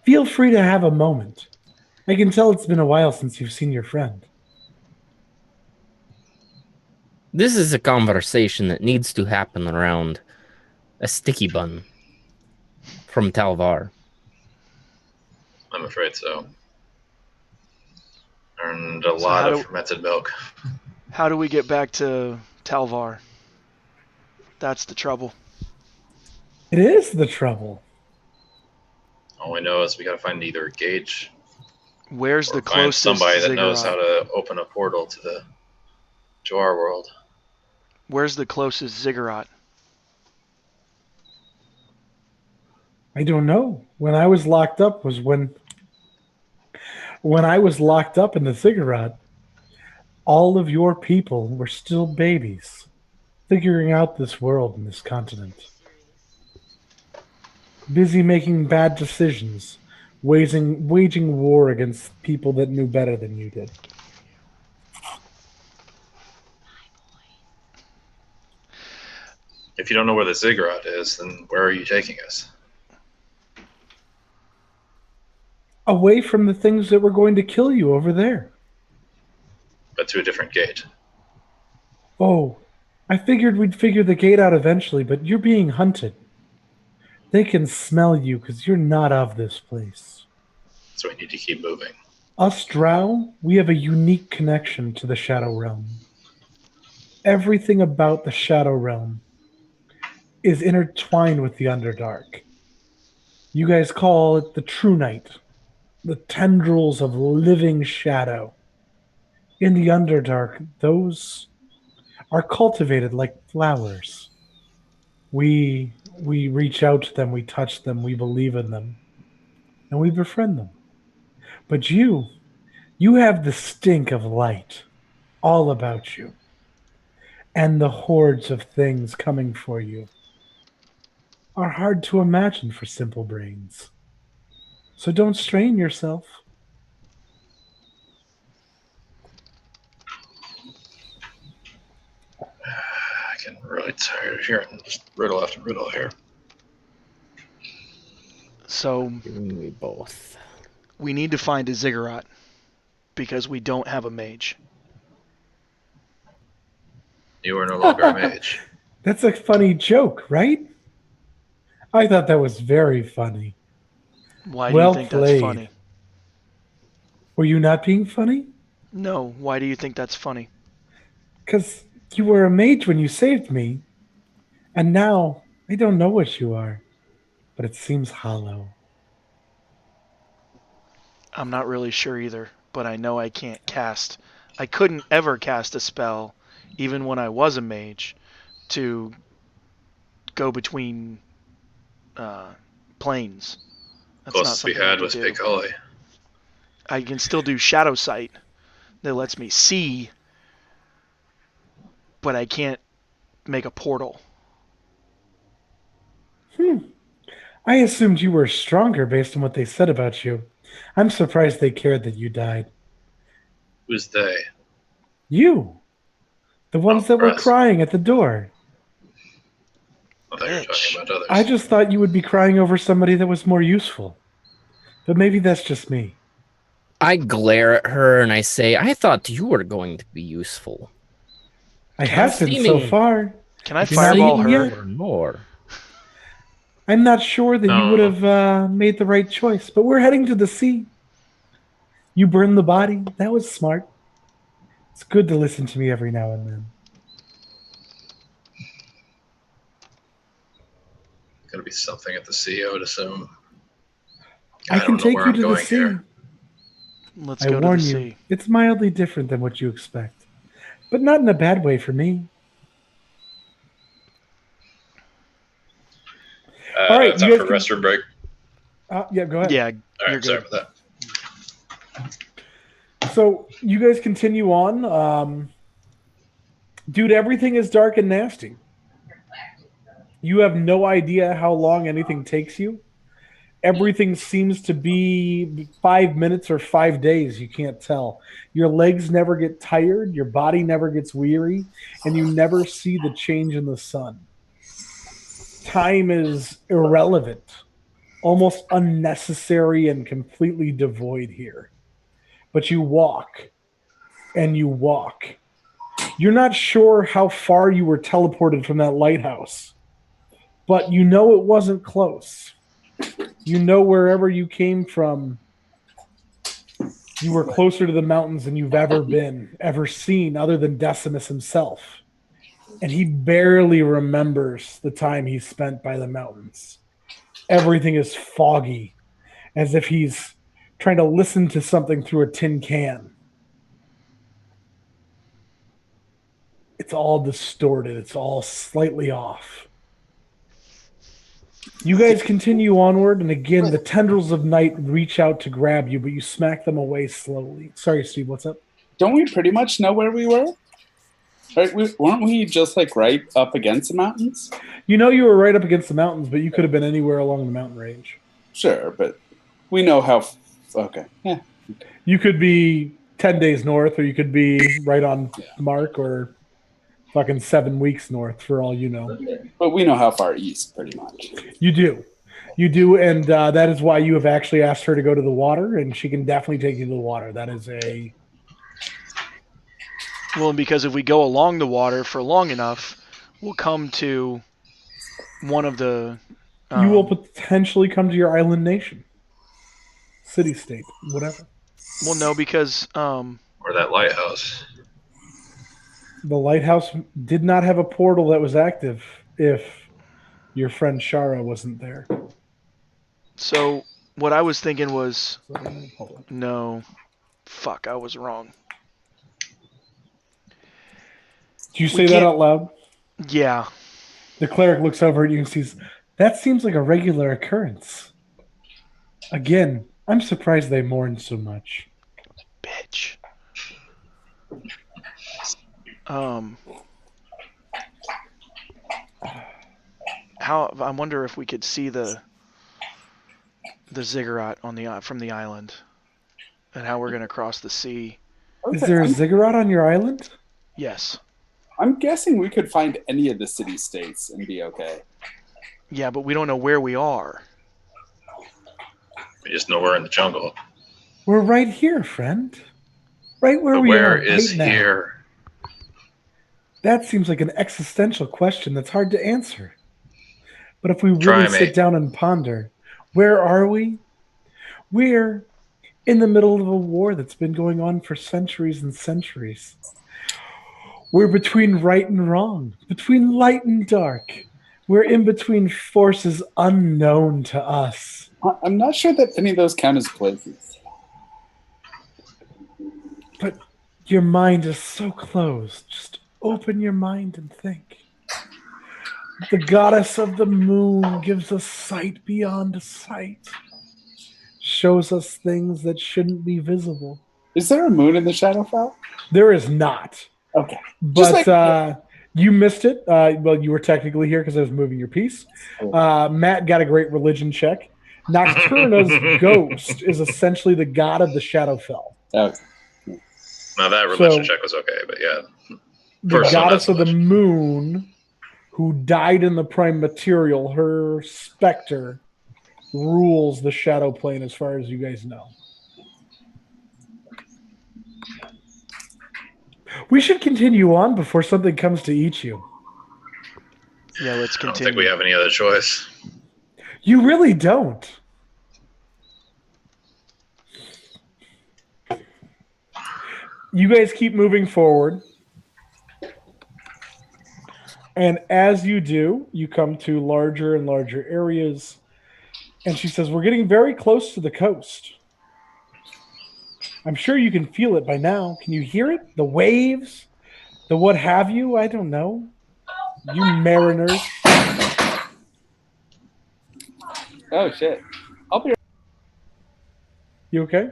Feel free to have a moment. I can tell it's been a while since you've seen your friend. This is a conversation that needs to happen around a sticky bun from Talvar. I'm afraid so. And a lot of fermented milk. How do we get back to Talvar? That's the trouble. It is the trouble. All we know is we gotta find either a gauge. Where's or the find closest somebody that knows ziggurat? how to open a portal to our world. Where's the closest ziggurat? I don't know. When I was locked up was when I was locked up in the ziggurat, all of your people were still babies, figuring out this world and this continent. Busy making bad decisions, waging war against people that knew better than you did. If you don't know where the ziggurat is, then where are you taking us? Away from the things that were going to kill you over there. But to a different gate. Oh, I figured we'd figure the gate out eventually, but you're being hunted. They can smell you because you're not of this place. So we need to keep moving. Us Drow, we have a unique connection to the Shadow Realm. Everything about the Shadow Realm is intertwined with the Underdark. You guys call it the True Night, the tendrils of living shadow. In the Underdark, those are cultivated like flowers. We reach out to them, we touch them, we believe in them, and we befriend them. But you have the stink of light all about you, and the hordes of things coming for you. are hard to imagine for simple brains. So don't strain yourself. I'm getting really tired of hearing just riddle after riddle here. So We both. we need to find a ziggurat because we don't have a mage. You are no longer a mage. That's a funny joke, right? I thought that was very funny. Why do you Well think that's played. funny? Were you not being funny? No, why do you think that's funny? Because you were a mage when you saved me, and now I don't know what you are, but it seems hollow. I'm not really sure either, but I know I can't cast. I couldn't ever cast a spell, even when I was a mage, to go between planes. That's not Closest we something I had can was do. Big Holly. I can still do shadow sight that lets me see, but I can't make a portal. I assumed you were stronger based on what they said about you. I'm surprised they cared that you died. Who's they? You! The Oh, ones that were Russ. crying at the door. I thought you were talking about others. I just thought you would be crying over somebody that was more useful. But maybe that's just me. I glare at her and I say, I thought you were going to be useful. I Can have I- been so far. Can I You're not fireball eating her? yet? More and more. I'm not sure that you would No. have made the right choice, but we're heading to the sea. You burned the body. That was smart. It's good to listen to me every now and then. Gonna be something at the sea, I would assume. I can don't know take where you I'm to the going sea. here. Let's I go to the warn you, sea. it's mildly different than what you expect, but not in a bad way for me. All right, Time you for guys restroom break. yeah, go ahead. Yeah, All you're right, sorry good. about that. So you guys continue on. Dude, everything is dark and nasty. You have no idea how long anything takes you. Everything seems to be 5 minutes or 5 days. You can't tell. Your legs never get tired. Your body never gets weary. And you never see the change in the sun. Time is irrelevant, almost unnecessary, and completely devoid here. But you walk and you walk. You're not sure how far you were teleported from that lighthouse, but you know it wasn't close. You know wherever you came from, you were closer to the mountains than you've ever been, ever seen, other than Decimus himself. And he barely remembers the time he spent by the mountains. Everything is foggy, as if he's trying to listen to something through a tin can. It's all distorted, it's all slightly off. You guys continue onward, and again, the tendrils of night reach out to grab you, but you smack them away slowly. Sorry, Steve, what's up? Don't we pretty much know where we were? Right? Weren't we just like right up against the mountains? You know you were right up against the mountains, but you could have been anywhere along the mountain range. Sure, but we know how. Okay. Yeah. You could be 10 days north, or you could be right on mark, or fucking 7 weeks north, for all you know. But we know how far east, pretty much. You do. You do, and that is why you have actually asked her to go to the water, and she can definitely take you to the water. That is a... Well, and because if we go along the water for long enough, we'll come to one of the. You will potentially come to your island nation. City, state, whatever. Well, no, because Or that lighthouse. The lighthouse did not have a portal that was active if your friend Shara wasn't there. So what I was thinking was, Hold on. no, fuck, I was wrong. Do you say that out loud? Yeah. The cleric looks over at you and sees, that seems like a regular occurrence. Again, I'm surprised they mourn so much. Bitch. I wonder if we could see the ziggurat from the island, and how we're going to cross the sea. Is there a ziggurat on your island? Yes. I'm guessing we could find any of the city-states and be okay. Yeah, but we don't know where we are. We just know we're in the jungle. We're right here, friend. Right where But we where are is right now. here? That seems like an existential question that's hard to answer. But if we really Try me. sit down and ponder, where are we? We're in the middle of a war that's been going on for centuries and centuries. We're between right and wrong, between light and dark. We're in between forces unknown to us. I'm not sure that any of those count as places. But your mind is so closed. Just open your mind and think. The goddess of the moon gives us sight beyond sight. Shows us things that shouldn't be visible. Is there a moon in the Shadowfell? There is not. Okay. But you missed it. Well, you were technically here because I was moving your piece. Matt got a great religion check. Nocturna's ghost is essentially the god of the Shadowfell. Okay. Now that religion check was okay, but yeah. The goddess of the moon, who died in the prime material, her specter rules the shadow plane as far as you guys know. We should continue on before something comes to eat you. Yeah, let's continue. I don't think we have any other choice. You really don't. You guys keep moving forward. And as you do, you come to larger and larger areas. And she says, we're getting very close to the coast. I'm sure you can feel it by now. Can you hear it? The waves? The what have you? I don't know. You mariners. Oh, shit. I'll be right. You okay?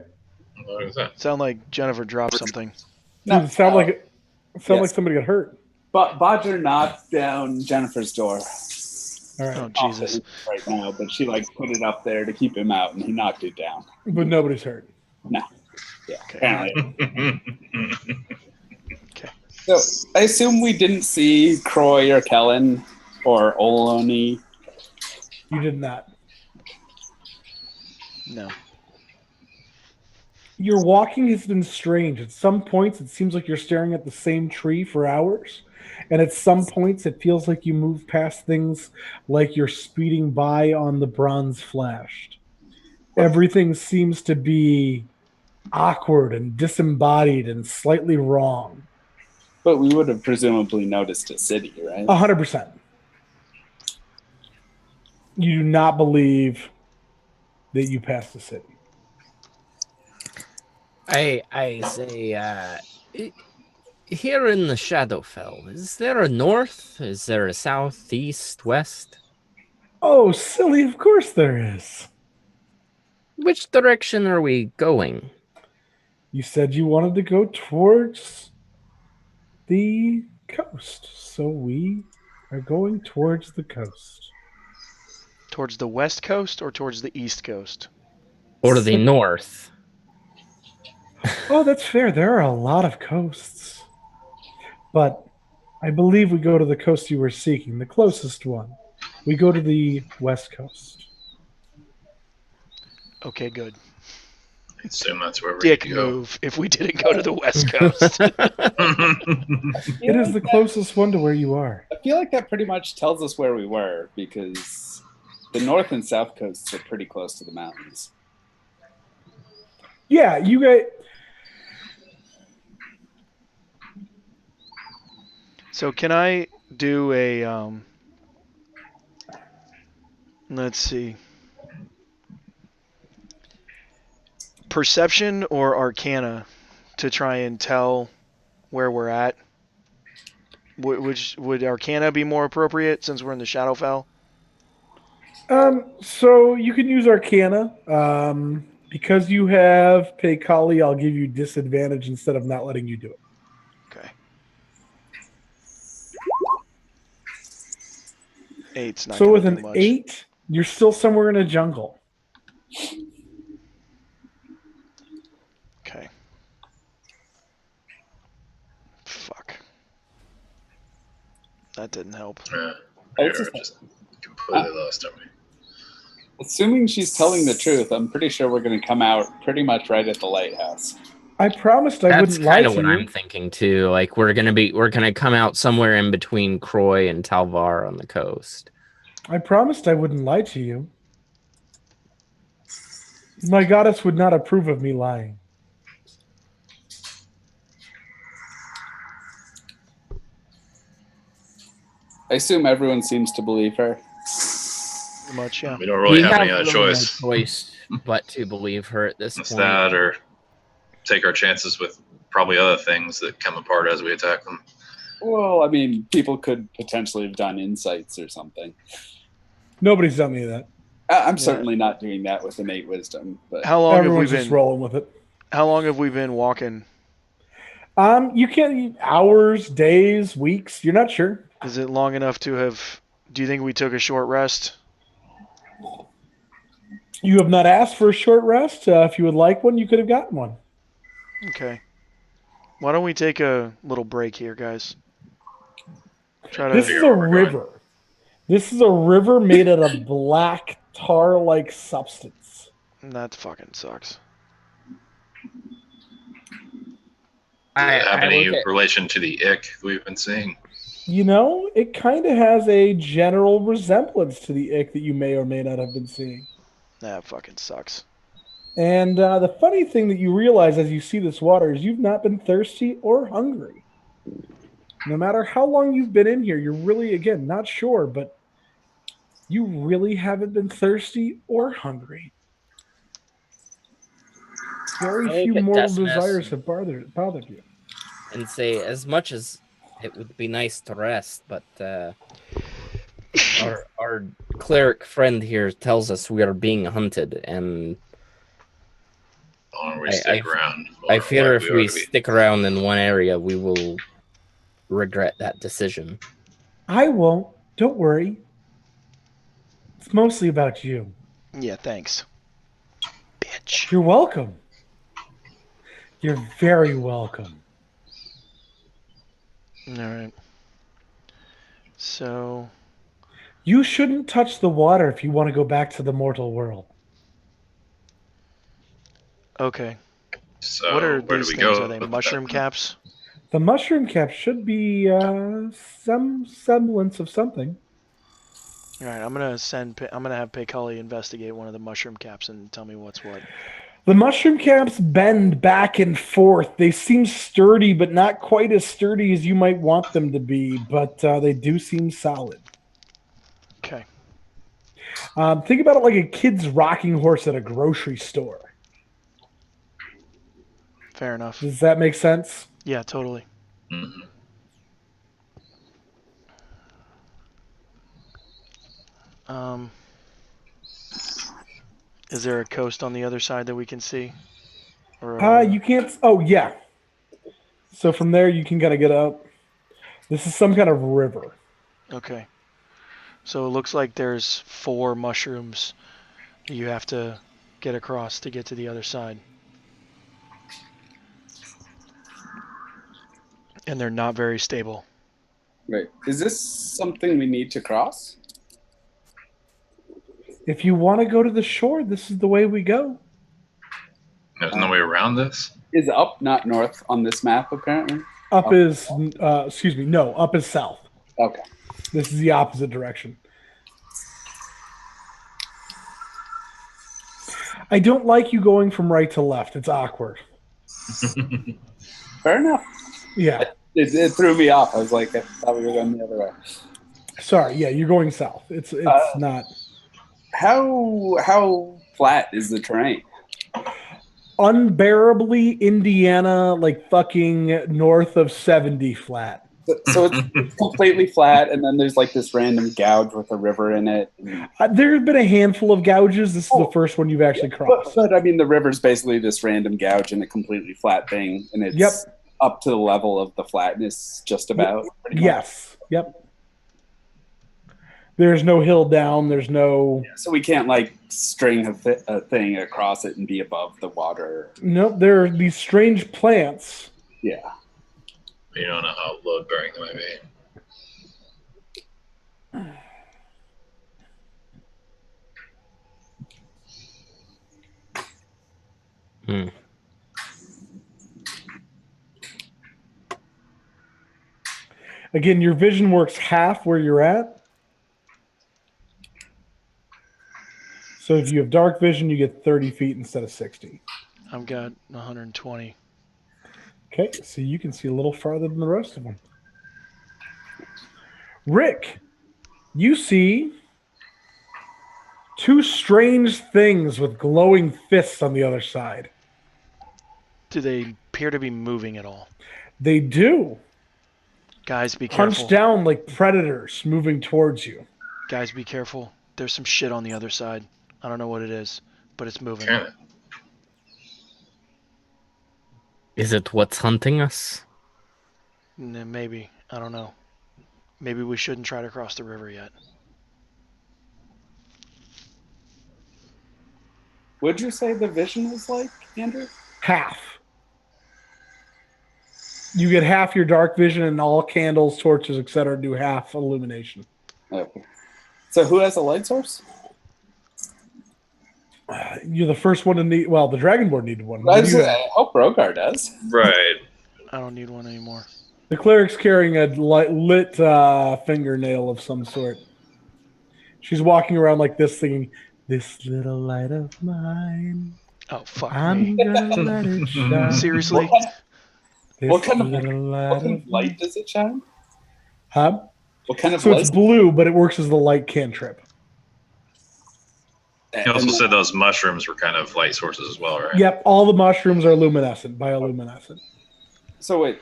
What is that? Sound like Jennifer dropped something. Dude, it sounded like somebody got hurt. But Bodger knocked down Jennifer's door. All right. Oh, Jesus. Right now, but she put it up there to keep him out, and he knocked it down. But nobody's hurt. No. Yeah. Okay. Apparently. Okay. So I assume we didn't see Croy or Kellen or Oloni. You did not. No. Your walking has been strange. At some points, it seems like you're staring at the same tree for hours. And at some points, it feels like you move past things like you're speeding by on the bronze flashed. Everything seems to be awkward and disembodied and slightly wrong. But we would have presumably noticed a city, right? 100%. You do not believe that you passed the city. I say, here in the Shadowfell, is there a north? Is there a south, east, west? Oh, silly, of course there is. Which direction are we going? You said you wanted to go towards the coast, so we are going towards the coast. Towards the west coast or towards the east coast? Or the north? Oh, that's fair. There are a lot of coasts. But I believe we go to the coast you were seeking, the closest one. We go to the west coast. Okay, good. I assume that's where we're Dick going to go. move if we didn't go to the west coast. It is the closest one to where you are. I feel like that pretty much tells us where we were, because the north and south coasts are pretty close to the mountains. Yeah, you guys... So can I do a, let's see, perception or arcana to try and tell where we're at? Which would arcana be more appropriate since we're in the Shadowfell? So you can use arcana. Because you have Paycali, I'll give you disadvantage instead of not letting you do it. Okay. 8's not So gonna with do an much. 8, you're still somewhere in a jungle. Okay. Fuck. That didn't help. We're just completely lost, aren't we? Assuming she's telling the truth, I'm pretty sure we're going to come out pretty much right at the lighthouse. I promised I That's wouldn't lie kind of to what you. I'm thinking too. Like we're gonna come out somewhere in between Croy and Talvar on the coast. I promised I wouldn't lie to you. My goddess would not approve of me lying. I assume everyone seems to believe her. Pretty much, yeah. We don't really have any other really choice. no choice but to believe her at this It's point. that or take our chances with probably other things that come apart as we attack them. Well, I mean, people could potentially have done insights or something. Nobody's done me that. I'm certainly not doing that with innate wisdom. But How long Everyone's have we just been? rolling with it. How long have we been walking? You can't hours, days, weeks. You're not sure. Is it long enough to have? Do you think we took a short rest? You have not asked for a short rest. If you would like one, you could have gotten one. Okay. Why don't we take a little break here, guys? Try This to. is a river. This is a river made out of black tar-like substance. That fucking sucks. Does it have any look at- relation to the ick we've been seeing? You know, it kind of has a general resemblance to the ick that you may or may not have been seeing. That fucking sucks. And the funny thing that you realize as you see this water is you've not been thirsty or hungry. No matter how long you've been in here, you're really, again, not sure, but you really haven't been thirsty or hungry. Very I few look at mortal Decimus desires have bothered you. and say, as much as it would be nice to rest, but our cleric friend here tells us we are being hunted, and How long we stick around? I fear if we ought to be. stick around in one area, we will regret that decision. I won't. Don't worry. It's mostly about you. Yeah, thanks. Bitch. You're welcome. You're very welcome. All right. So, You shouldn't touch the water if you want to go back to the mortal world. okay. So What are where these do we things? go? Are they with mushroom that? caps? The mushroom cap should be some semblance of something. All right. I'm gonna have Paycully investigate one of the mushroom caps and tell me what's what. The mushroom caps bend back and forth. They seem sturdy, but not quite as sturdy as you might want them to be, but they do seem solid. Okay. Think about it like a kid's rocking horse at a grocery store. Fair enough. Does that make sense? Yeah, totally. Mhm. Um, is there a coast on the other side that we can see? Or You can't. Oh, yeah. So from there, you can kind of get up. This is some kind of river. Okay. So it looks like there's 4 mushrooms that you have to get across to get to the other side. And they're not very stable. Right. Is this something we need to cross? If you want to go to the shore, this is the way we go. There's no way around this. Is up not north on this map, apparently? Up is, no, up is south. Okay. This is the opposite direction. I don't like you going from right to left. It's awkward. Fair enough. Yeah. It threw me off. I was like, I thought we were going the other way. Sorry. Yeah, you're going south. It's not. How flat is the terrain? Unbearably Indiana, like fucking north of 70 flat. So it's completely flat, and then there's like this random gouge with a river in it. There have been a handful of gouges. This is the first one you've actually crossed. But I mean, the river's basically this random gouge in a completely flat thing, and it's up to the level of the flatness, just about. pretty much. Yes. Yep. There's no hill down. There's no. So we can't like string a thing across it and be above the water. Nope. There are these strange plants. Yeah. You don't know how load bearing they might be. Again, your vision works half where you're at. So if you have dark vision, you get 30 feet instead of 60. I've got 120. Okay, so you can see a little farther than the rest of them. Rick, you see two strange things with glowing fists on the other side. Do they appear to be moving at all? They do. Guys, be careful. Punch down like predators moving towards you. Guys, be careful. There's some shit on the other side. I don't know what it is, but it's moving. Kinda. Is it what's hunting us? Maybe. I don't know. Maybe we shouldn't try to cross the river yet. What'd you say the vision is like, Andrew? Half. You get half your dark vision, and all candles, torches, etc. do half illumination. Okay. So who has a light source? You're the first one to need. Well, the Dragonborn needed one. I hope Rogar does. Right. I don't need one anymore. The cleric's carrying a lit fingernail of some sort. She's walking around like this, singing, "This little light of mine, Oh, fuck I'm me. gonna let it shine." Seriously? What kind of little light does it shine? Huh? What kind of So light? it's blue, but it works as the light cantrip. You also said those mushrooms were kind of light sources as well, right? Yep, all the mushrooms are luminescent, bioluminescent. So wait,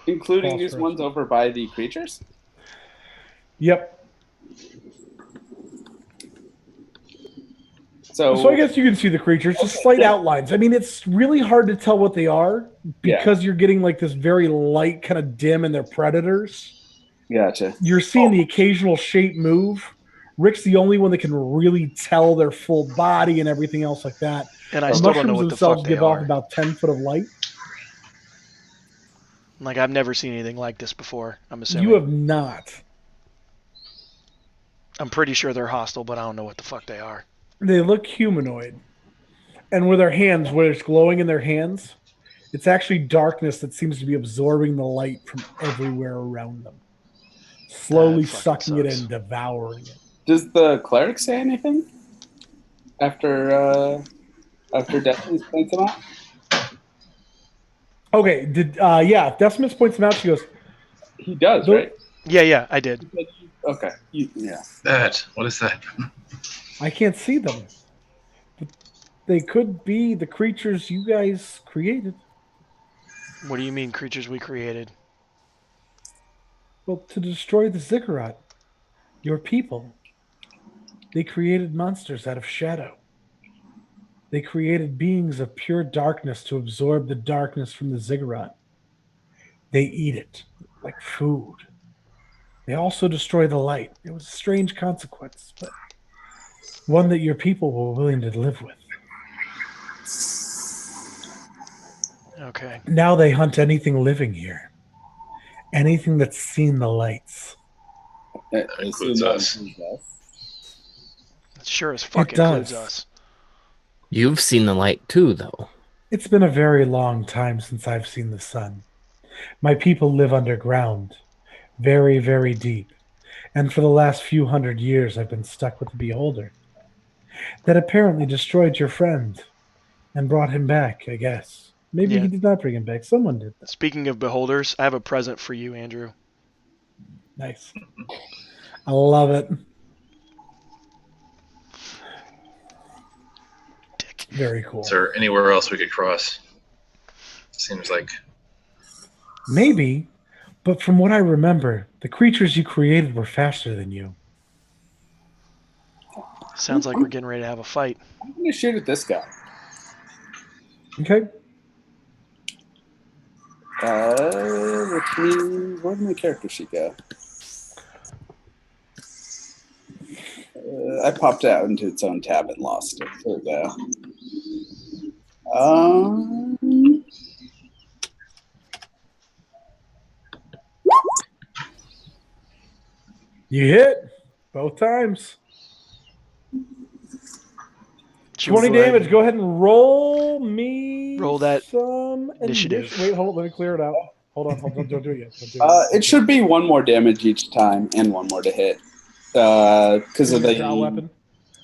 including False these first. ones over by the creatures? Yep. So I guess you can see the creatures, just slight outlines. I mean, it's really hard to tell what they are because you're getting like this very light kind of dim, and they're predators. Gotcha. You're seeing the occasional shape move. Rick's the only one that can really tell their full body and everything else like that. And I The still don't know mushrooms what the themselves fuck they give off are. about 10 foot of light. Like, I've never seen anything like this before, I'm assuming. You have not. I'm pretty sure they're hostile, but I don't know what the fuck they are. They look humanoid. And with their hands, where it's glowing in their hands, it's actually darkness that seems to be absorbing the light from everywhere around them. Slowly That fucking sucking it sucks. in, devouring it. Does the cleric say anything after Decimus points him out? Okay, Decimus points them out. She goes, He does, The- right? Yeah, I did. Okay. Yeah. What is that? I can't see them. But they could be the creatures you guys created. What do you mean, creatures we created? Well, to destroy the ziggurat, your people, they created monsters out of shadow. They created beings of pure darkness to absorb the darkness from the ziggurat. They eat it like food. They also destroy the light. It was a strange consequence, but one that your people were willing to live with. Okay. Now they hunt anything living here. Anything that's seen the lights. That includes us. It sure as fuck It does. includes us. You've seen the light too, though. It's been a very long time since I've seen the sun. My people live underground, very, very deep. And for the last few hundred years, I've been stuck with the Beholder. That apparently destroyed your friend and brought him back, I guess. Maybe Yeah. he did not bring him back. Someone did. Speaking of beholders, I have a present for you, Andrew. Nice. I love it. Dick. Very cool. Is there anywhere else we could cross? Seems like Maybe, but from what I remember, the creatures you created were faster than you. Sounds like we're getting ready to have a fight. I'm going to shoot at this guy. Okay? Where did my character sheet go? I popped out into its own tab and lost it. There we go. You hit both times. 20 damage. Go ahead and roll me. Roll that some initiative. Wait, hold on. Let me clear it out. Hold on. Don't do it yet. Don't do it yet. It should be 1 more damage each time and 1 more to hit. Because of the draw weapon.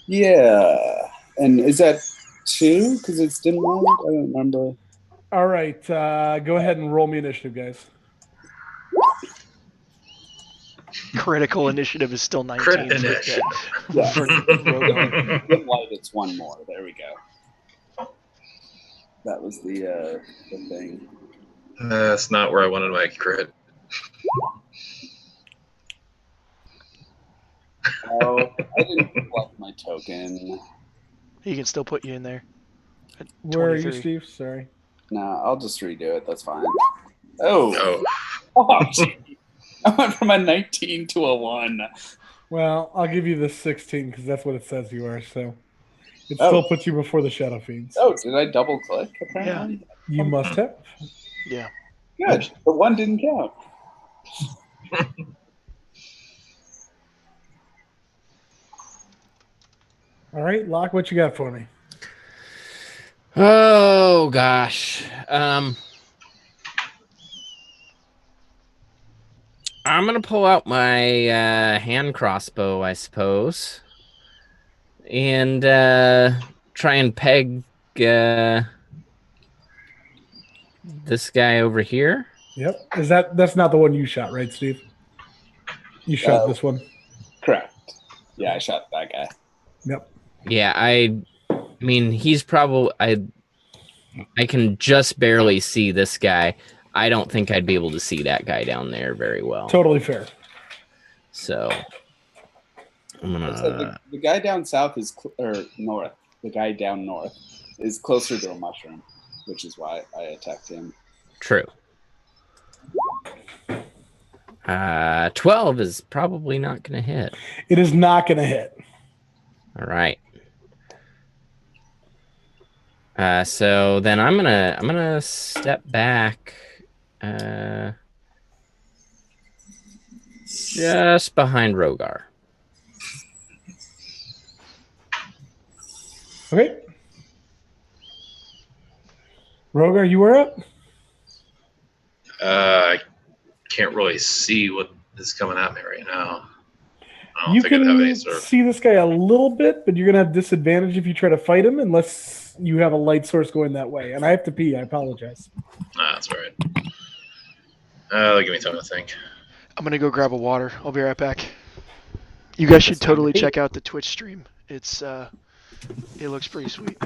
Yeah, and is that 2? Because it's dim light. I don't remember. All right. Go ahead and roll me initiative, guys. Critical initiative is still 19. Crit initiative. Yeah. For Rogar. Dim light, it's 1 more. There we go. That was the thing. That's not where I wanted my crit. Oh, I didn't collect my token. He can still put you in there. At Where are you, 23. Steve? Sorry. No, I'll just redo it. That's fine. Oh, Oh, gee. I went from a 19 to a 1. Well, I'll give you the 16 because that's what it says you are. So it still puts you before the Shadow Fiends. Oh, did I double click? Apparently, You must have. Yeah. good. The 1 didn't count. All right, Locke, what you got for me? Oh gosh. I'm gonna pull out my hand crossbow, I suppose, and try and peg this guy over here. Yep. That's not the one you shot, right, Steve? You shot this one. Correct. Yeah, I shot that guy. Yep. Yeah, I mean he's probably I can just barely see this guy. I don't think I'd be able to see that guy down there very well. Totally fair. So I'm gonna. So the guy down south is or north. The guy down north is closer to a mushroom, which is why I attacked him. True. 12 is probably not going to hit. It is not going to hit. All right. So then I'm gonna step back, just behind Rogar. Okay. Rogar, you were up? I can't really see what is coming at me right now. I don't You think I'd have any can sort of. see this guy a little bit, but you're going to have disadvantage if you try to fight him unless you have a light source going that way. And I have to pee. I apologize. Nah, that's all right. Give me time to think. I'm gonna go grab a water. I'll be right back. You guys should totally check out the Twitch stream. It's it looks pretty sweet.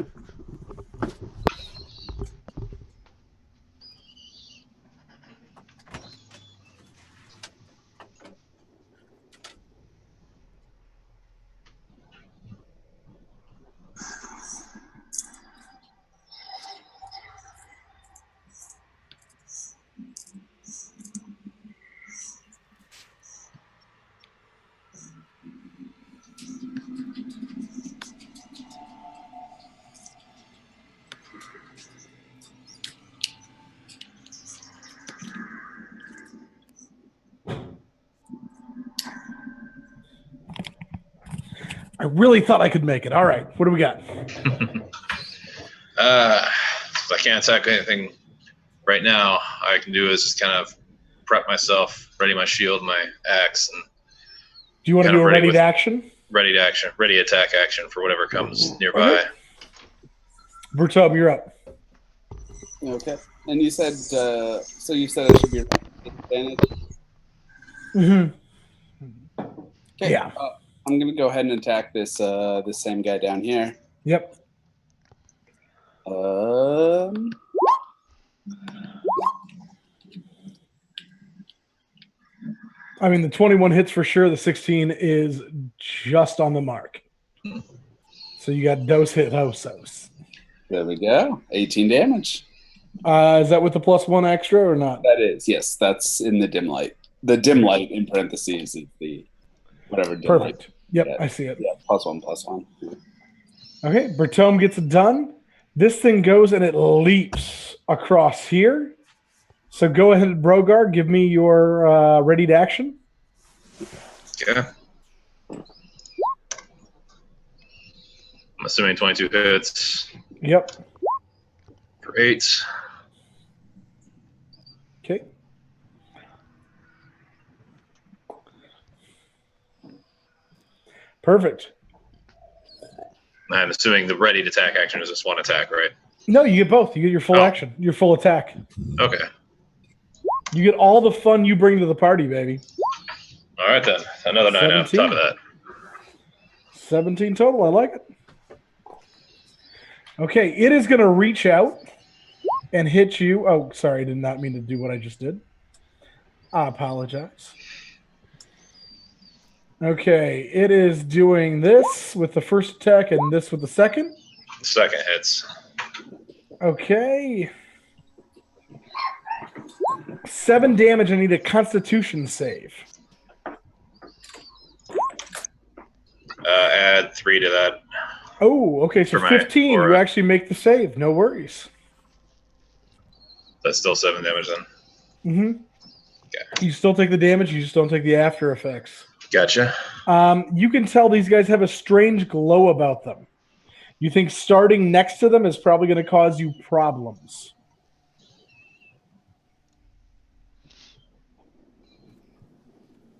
I really thought I could make it. All right. What do we got? If I can't attack anything right now, all I can do is just kind of prep myself, ready my shield, my axe, and Do you want to kind do of a ready ready with- to action? ready attack action for whatever comes nearby. Okay. Bertub, you're up. Okay. And you said so. You said it should be advantage. Mm-hmm. Okay. Yeah. I'm gonna go ahead and attack this this same guy down here. Yep. I mean, the 21 hits for sure. The 16 is just on the mark. So you got dos hit osos. There we go. 18 damage. Is that with the +1 extra or not? That is, yes. That's in the dim light. The dim light in parentheses is the whatever dim light. Perfect. Yep, Yeah. I see it. Yeah, +1/+1. Okay, Bertome gets it done. This thing goes and it leaps across here. So go ahead, Brogar, give me your ready to action. Okay. I'm assuming 22 hits. Yep. Great. Okay. Perfect. I'm assuming the ready to attack action is just one attack, right? No, you get both. You get your full action, your full attack. Okay. You get all the fun you bring to the party, baby. All right, then. Another 9 on 17. top of that. 17 total. I like it. Okay, it is going to reach out and hit you. Oh, sorry. I did not mean to do what I just did. I apologize. Okay, it is doing this with the first attack and this with the second. Second hits. Okay. 7 damage. I need a Constitution save. Add 3 to that. Oh, okay. So For 15. You aura. actually make the save. No worries. That's still 7 damage then. Mm-hmm. Okay. You still take the damage. You just don't take the after effects. Gotcha. You can tell these guys have a strange glow about them. You think starting next to them is probably going to cause you problems.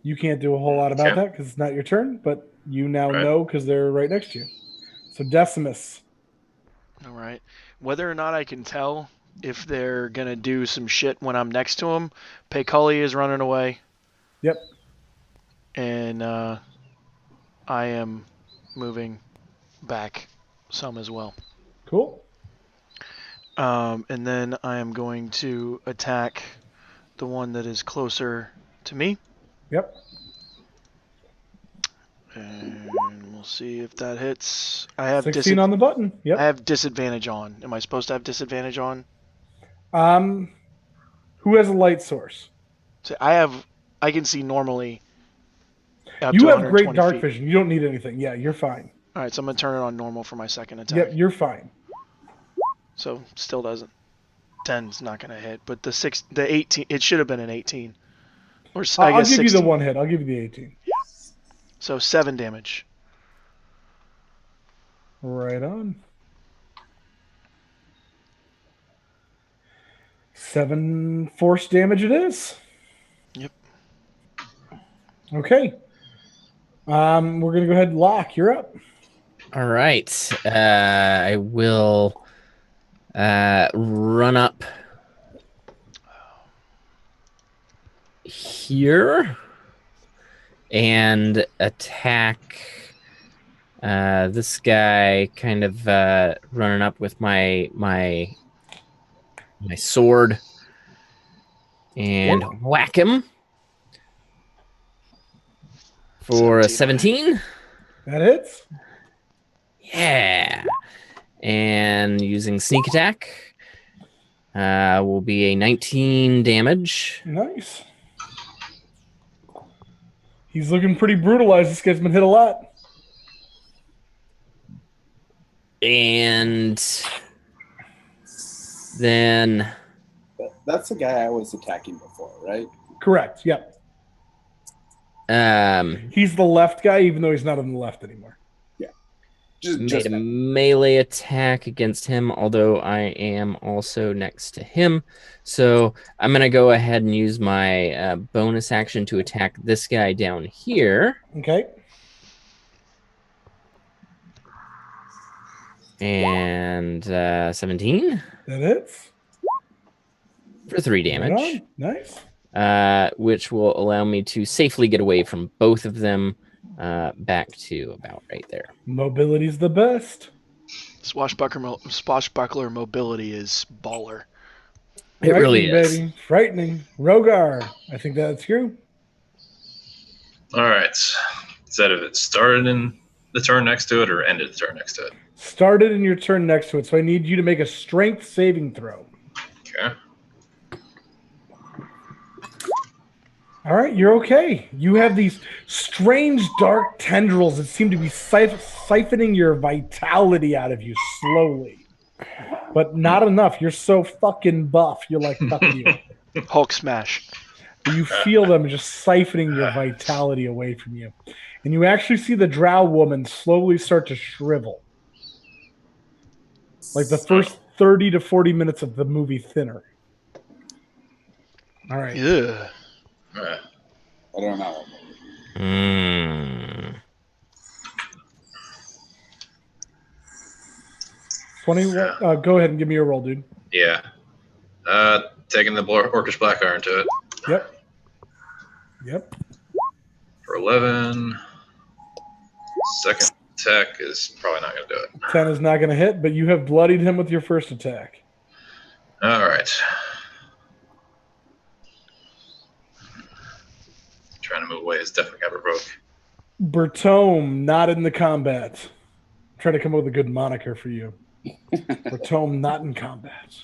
You can't do a whole lot about that because it's not your turn, but you now know because they're right next to you. So Decimus. All right. Whether or not I can tell if they're going to do some shit when I'm next to them, Paycully is running away. Yep. And I am moving back some as well. Cool. And then I am going to attack the one that is closer to me. Yep. And we'll see if that hits. I have 16 on the button. Yep. I have disadvantage on. Am I supposed to have disadvantage on? Who has a light source? So I can see normally. You have great dark vision. You don't need anything. Yeah, you're fine. All right, so I'm gonna turn it on normal for my second attack. Yep, you're fine. So still doesn't. 10's not gonna hit, but the 18. It should have been an 18. Or I I'll guess give 16. you the one hit. I'll give you the 18. So 7 damage. Right on. 7 force damage it is. Yep. Okay. We're gonna go ahead and lock. You're up. All right. I will run up here and attack this guy, kind of running up with my sword and whack him for a 17. That hits. Yeah. And using sneak attack will be a 19 damage. Nice. He's looking pretty brutalized. This guy's been hit a lot. And then That's the guy I was attacking before, right? Correct. Yep. He's the left guy, even though he's not on the left anymore. Yeah. Made a melee attack against him, although I am also next to him. So I'm going to go ahead and use my bonus action to attack this guy down here. Okay. And 17. That hits. For 3 damage. Nice. Which will allow me to safely get away from both of them back to about right there. Mobility's the best. Swashbuckler mobility is baller. It really is. Baby. Frightening. Rogar, I think that's you. All right. Instead of it started in the turn next to it or ended the turn next to it? Started in your turn next to it, so I need you to make a strength saving throw. Okay. All right, you're okay. You have these strange dark tendrils that seem to be siphoning your vitality out of you slowly, but not enough. You're so fucking buff. You're like, fuck you. Hulk smash. But you feel them just siphoning your vitality away from you. And you actually see the drow woman slowly start to shrivel. Like the first 30 to 40 minutes of the movie Thinner. All right. Ugh. I don't know. Mm. 20. Go ahead and give me a roll, dude. Yeah. Taking the Orcish Black Iron to it. Yep. For 11. Second attack is probably not going to do it. 10 is not going to hit, but you have bloodied him with your first attack. All right. Trying to move away is definitely got provoked. Bertome, not in the combat. Try to come up with a good moniker for you. Bertome, not in combat.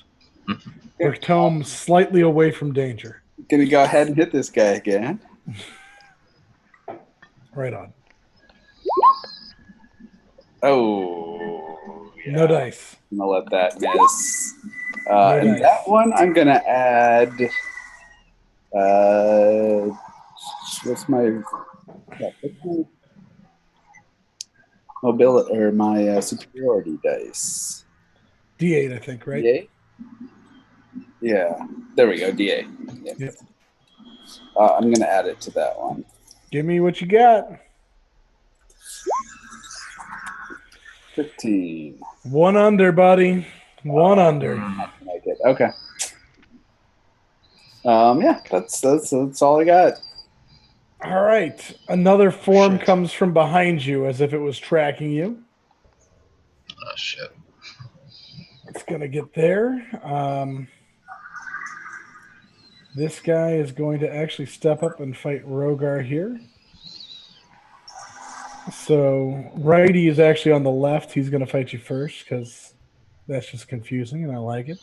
Bertome, slightly away from danger. Gonna go ahead and hit this guy again. Right on. Oh, yeah. No dice. I'm gonna let that miss. No And dice. that one, I'm gonna add. What's my mobility or my superiority dice? D8, I think, right? D8? Yeah, there we go. D8. Yeah. Yep. I'm gonna add it to that one. Give me what you got. 15. One under, buddy. One under. Make it. Okay. Yeah, that's all I got. All right. Another form Shit. comes from behind you as if it was tracking you. Oh, shit. It's going to get there. This guy is going to actually step up and fight Rogar here. So Righty is actually on the left. He's going to fight you first because that's just confusing, and I like it.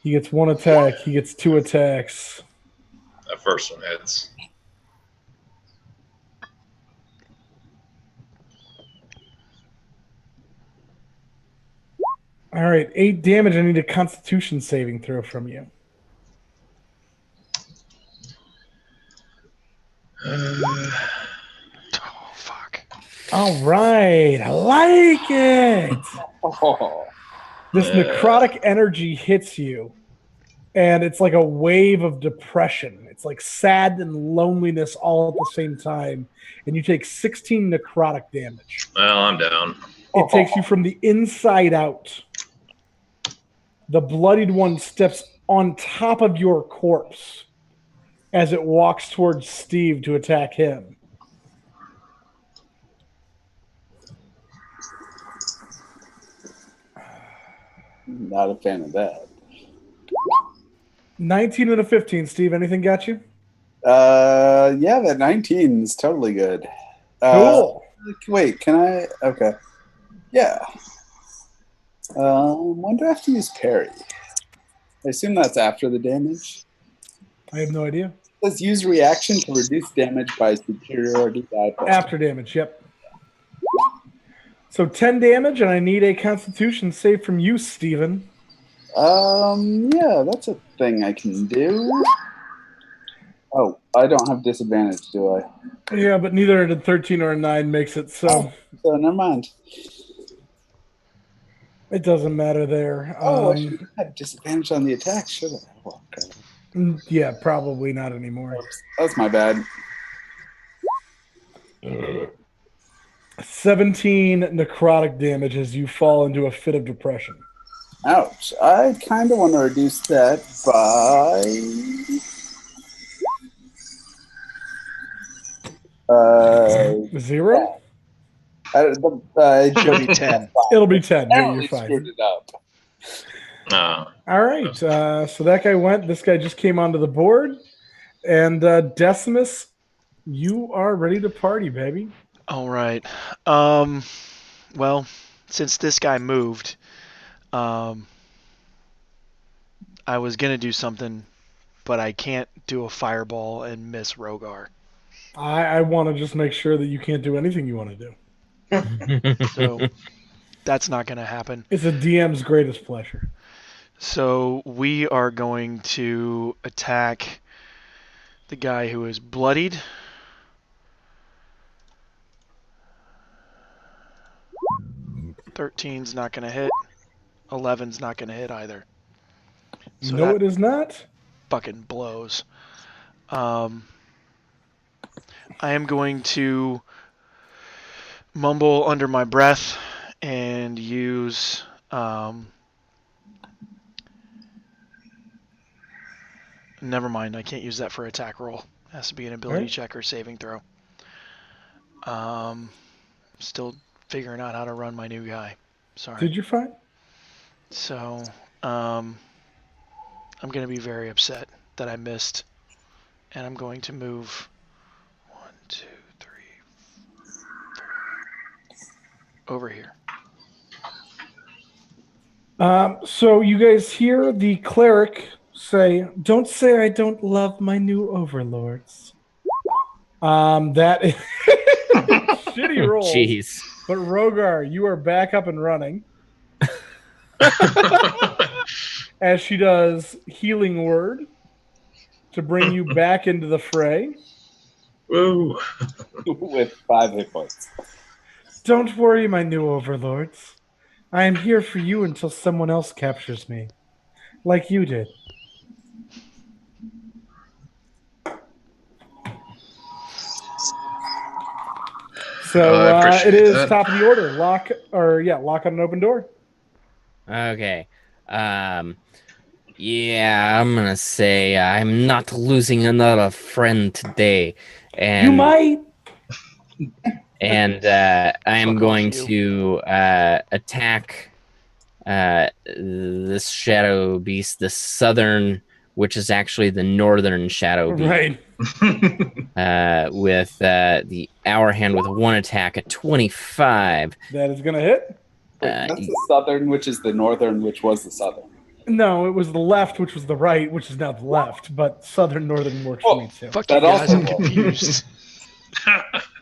He gets one attack. He gets two attacks. That first one hits. All right, 8 damage. I need a Constitution saving throw from you. Oh, fuck. All right, I like it. Oh, This necrotic energy hits you, and it's like a wave of depression. It's like sad and loneliness all at the same time, and you take 16 necrotic damage. Well, I'm down. It takes you from the inside out. The bloodied one steps on top of your corpse as it walks towards Steve to attack him. not a fan of that. 19 and a 15. Steve, anything got you? Yeah, that 19 is totally good. Cool. Wait, can I? Okay. Yeah. When do I have to use parry? I assume that's after the damage. I have no idea. It says use reaction to reduce damage by superiority die. After damage, yep. So 10 damage, and I need a Constitution save from you, Steven. Yeah, that's a thing I can do. Oh, I don't have disadvantage, do I? Yeah, but neither a 13 or a 9 makes it, so So never mind. it doesn't matter there. Oh, I should have had disadvantage on the attack, should I? Oh, okay. Yeah, probably not anymore. That's my bad. 17 necrotic damage as you fall into a fit of depression. Ouch. I kind of want to reduce that by... 0? It'll be 10. It'll be 10. I You're only fine. screwed it up. All right. So that guy went. This guy just came onto the board. And Decimus, you are ready to party, baby. All right. Well, since this guy moved, I was gonna do something but I can't do a fireball and miss Rogar. I want to just make sure that you can't do anything you want to do. So that's not going to happen. It's a DM's greatest pleasure. So we are going to attack the guy who is bloodied. $13's not going to hit. 11's not going to hit either. So No, it is not. Fucking blows. I am going to mumble under my breath and use never mind, I can't use that for attack roll. It has to be an ability check or saving throw. Still figuring out how to run my new guy. Sorry. Did you find? So, I'm going to be very upset that I missed. And I'm going to move 1, 2, 3, 4 over here. So you guys hear the cleric say, "Don't say I don't love my new overlords." That is shitty roll. Jeez. But Rogar, you are back up and running. As she does healing word to bring you back into the fray. Woo! With 5 hit points. Don't worry, my new overlords. I am here for you until someone else captures me. Like you did. So it is that. top of the order. Lock on an open door. Okay. Yeah, I'm gonna say I'm not losing another friend today. And You might. And I am Fuck going off, to attack this shadow beast, the southern, which is actually the northern shadow beast. Right. With the hour hand with 1 attack at 25. That is going to hit. Wait, that's the southern, which is the northern, which was the southern. No, it was the left, which was the right, which is now the left. But southern, northern works for me too. Fuck That you guys, also I'm confused.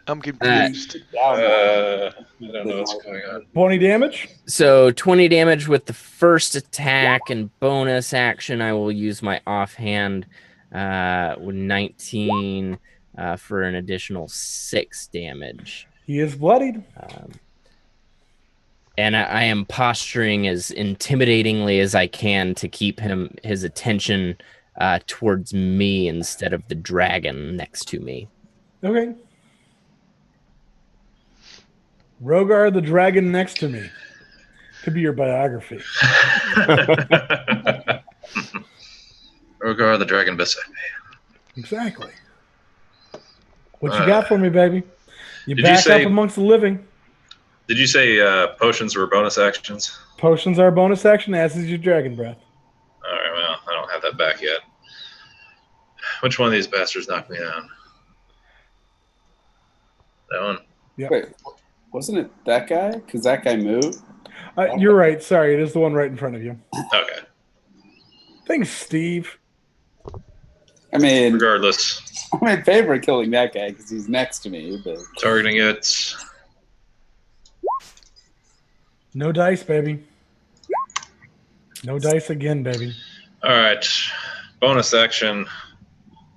I'm confused. I don't know what's going on. 20 damage. So 20 damage with the first attack, and bonus action I will use my offhand with 19 for an additional 6 damage. He is bloodied. And I am posturing as intimidatingly as I can to keep his attention towards me instead of the dragon next to me. Okay. Rogar the dragon next to me. Could be your biography. Rogar the dragon beside me. Exactly. What you got for me, baby? You Did you back say- up amongst the living. Did you say potions were bonus actions? Potions are a bonus action, as is your dragon breath. All right, well, I don't have that back yet. Which one of these bastards knocked me down? That one? Yep. Wait, wasn't it that guy? Because that guy moved? You're right. Sorry, it is the one right in front of you. Okay. Thanks, Steve. I mean, Regardless, I'm in favor of killing that guy because he's next to me. But targeting it. No dice, baby. No dice again, baby. All right. Bonus action.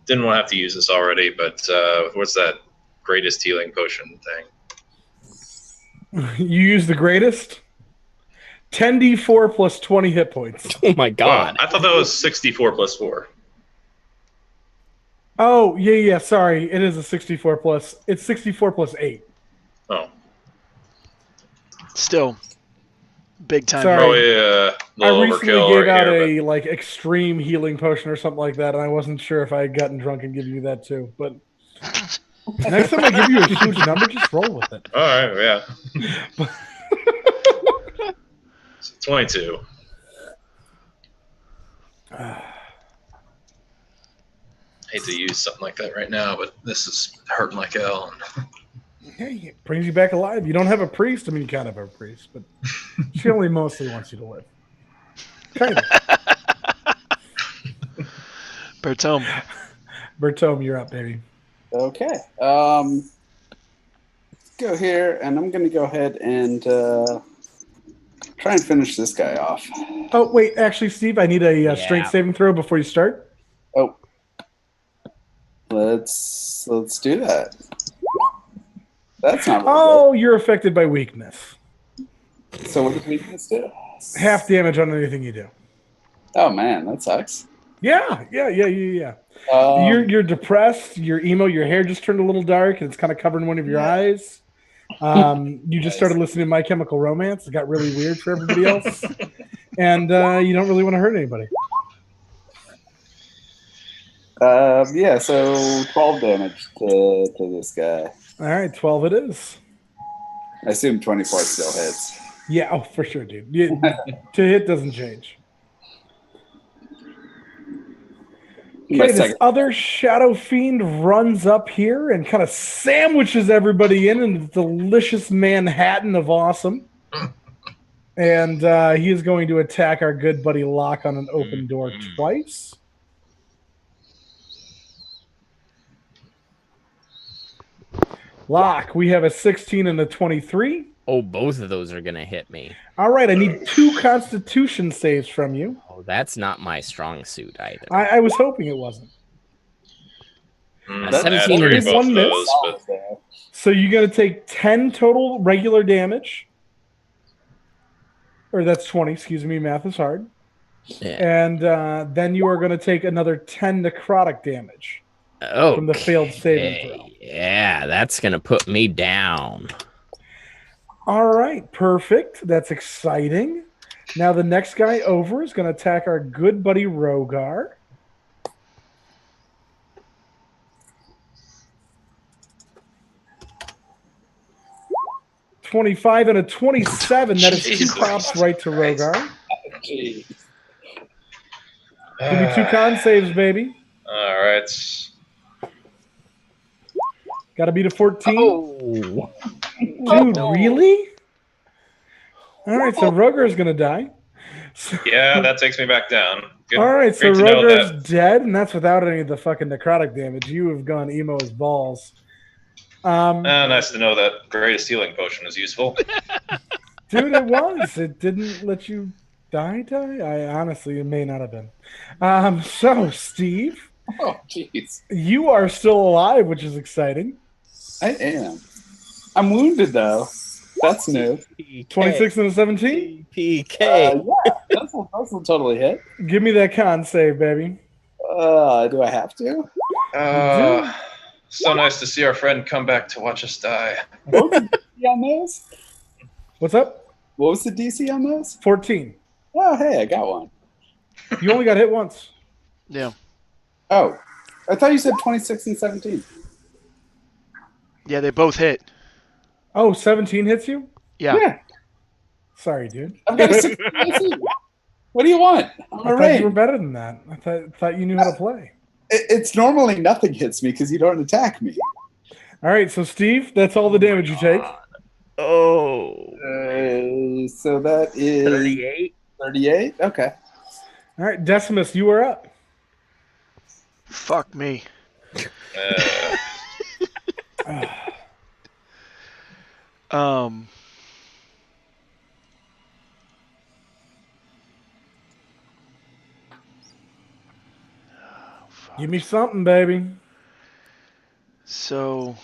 Didn't want to have to use this already, but what's that greatest healing potion thing? You use the greatest? 10d4 plus 20 hit points. Oh my god. Oh, I thought that was 64 plus 4. Oh, yeah, sorry. It is a 64 plus. It's 64 plus 8. Oh. Still, big time. Sorry. Probably a I little recently overkill gave right out here, a extreme healing potion or something like that, and I wasn't sure if I had gotten drunk and give you that too. But next time I give you a huge number, just roll with it. All right, yeah. 22. Hate to use something like that right now, but this is hurting like hell. Hey, it brings you back alive. You don't have a priest. I mean, you kind of have a priest, but she only mostly wants you to live. Kind of. Bertome. Bertome, you're up, baby. Okay. Go here, and I'm going to go ahead and try and finish this guy off. Oh, wait. Actually, Steve, I need a strength saving throw before you start. Oh. Let's do that. That's not really you're affected by weakness. good. So what does weakness do? Half damage on anything you do. Oh, man, that sucks. Yeah. You're depressed. You're emo. Your hair just turned a little dark, and it's kind of covering one of your eyes. You just started listening to My Chemical Romance. It got really weird for everybody else, and you don't really want to hurt anybody. Yeah, so 12 damage to this guy. All right, 12 it is. I assume 24 still hits. Yeah, oh, for sure, dude. To hit doesn't change. Okay, this other shadow fiend runs up here and kind of sandwiches everybody in the delicious Manhattan of awesome. And he is going to attack our good buddy Locke on an open door twice. Locke, we have a 16 and a 23. Oh, both of those are going to hit me. All right, I need 2 Constitution saves from you. Oh, that's not my strong suit either. I was hoping it wasn't. 17 is both one of miss. those, but So you're going to take 10 total regular damage. Or that's 20, excuse me, math is hard. Yeah. And then you are going to take another 10 necrotic damage from the failed saving throw. Yeah, that's going to put me down. All right, perfect. That's exciting. Now the next guy over is going to attack our good buddy Rogar. $25 and a 27. That is 2 pops right to Rogar. Jeez. Give me 2 con saves, baby. All right. Got to beat a 14. Oh. Dude, really? All right, so Rogar's going to die. Yeah, that takes me back down. Good. All right, so Great to know Rogar's that. dead, and that's without any of the fucking necrotic damage. You have gone emo as balls. Nice to know that greatest healing potion is useful. Dude, it was. It didn't let you die? I honestly, it may not have been. So, Steve, Oh, jeez. you are still alive, which is exciting. I am. I'm wounded, though. That's new. 26 and a 17? PK. Yeah, that's will totally hit. Give me that con save, baby. Do I have to? So nice to see our friend come back to watch us die. What was the DC on those? What's up? What was the DC on those? 14. Oh, hey, I got one. You only got hit once. Yeah. Oh, I thought you said 26 and 17. Yeah, they both hit. Oh, 17 hits you? Yeah. Sorry, dude. I've got a 16 AC. What do you want? I'm I a thought range. you were better than that. I thought you knew how to play. It's normally nothing hits me because you don't attack me. All right, so Steve, that's all the damage you take. Oh. So that is 38. 38? Okay. All right, Decimus, you are up. Fuck me. Give me something, baby. So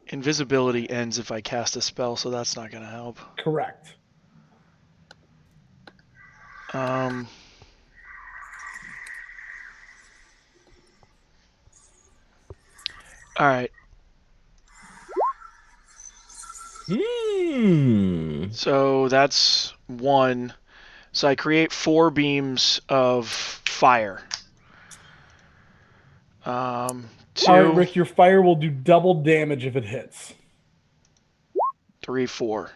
invisibility ends if I cast a spell, so that's not going to help. Correct. All right. So that's 1. So I create 4 beams of fire. 2. All right, Rick, your fire will do double damage if it hits. 3, 4.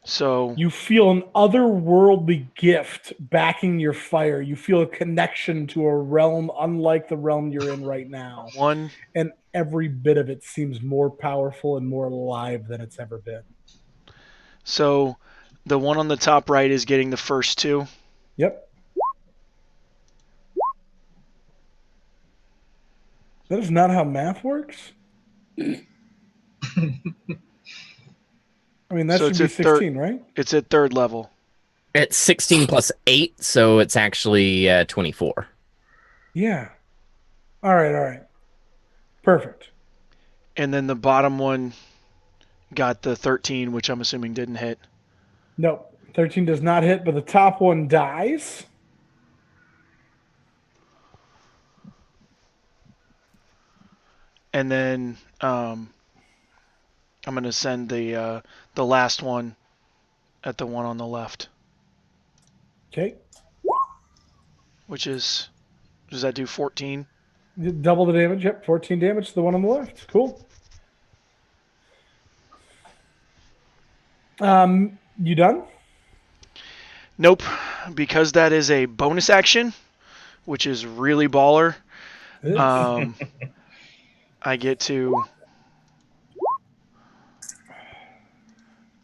So you feel an otherworldly gift backing your fire. You feel a connection to a realm unlike the realm you're in right now. 1. And every bit of it seems more powerful and more alive than it's ever been. So The one on the top right is getting the first 2. Yep. That is not how math works. I mean, that So should it's be at 16, right? It's at 3rd level. It's 16 plus 8, so it's actually 24. Yeah. All right. Perfect. And then the bottom one got the 13, which I'm assuming didn't hit. Nope. 13 does not hit, but the top one dies. And then I'm going to send the last one at the one on the left, Okay. which is, does that do 14? Double the damage. Yep. 14 damage to the one on the left. Cool. You done? Nope, because that is a bonus action, which is really baller. I get to.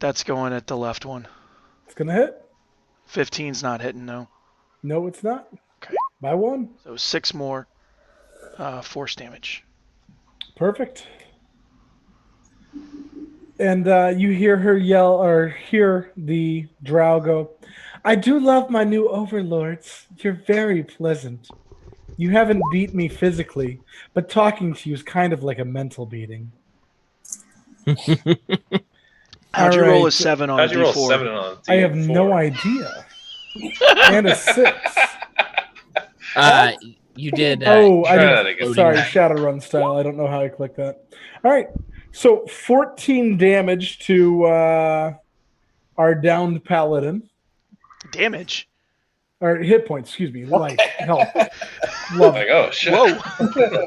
That's going at the left one. It's going to hit. 15's not hitting, no. No, it's not. Okay. By 1. So 6 more force damage. Perfect. And you hear her yell, or hear the drow go, "I do love my new overlords. You're very pleasant. You haven't beat me physically, but talking to you is kind of like a mental beating." How'd you roll a right. 7 on How'd a you roll D4? 7 on a D4? I have no idea. And a 6. You did. Oh, try that again. Sorry, Shadowrun style. I don't know how I clicked that. All right. So 14 damage to our downed paladin. Damage? Or hit points, excuse me. Life, health. Love Like, it. oh, shit. Whoa.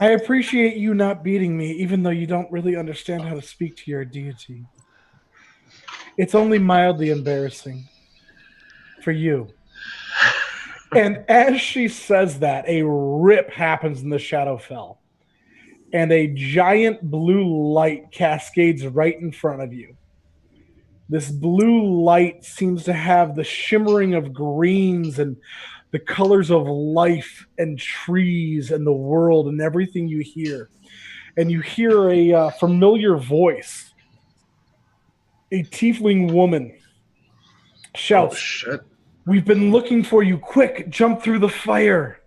I appreciate you not beating me, even though you don't really understand how to speak to your deity. It's only mildly embarrassing for you. And as she says that, a rip happens in the Shadowfell. And a giant blue light cascades right in front of you. This blue light seems to have the shimmering of greens and the colors of life and trees and the world and everything you hear. And you hear a familiar voice. A tiefling woman shouts, Oh, shit. "We've been looking for you. Quick, jump through the fire."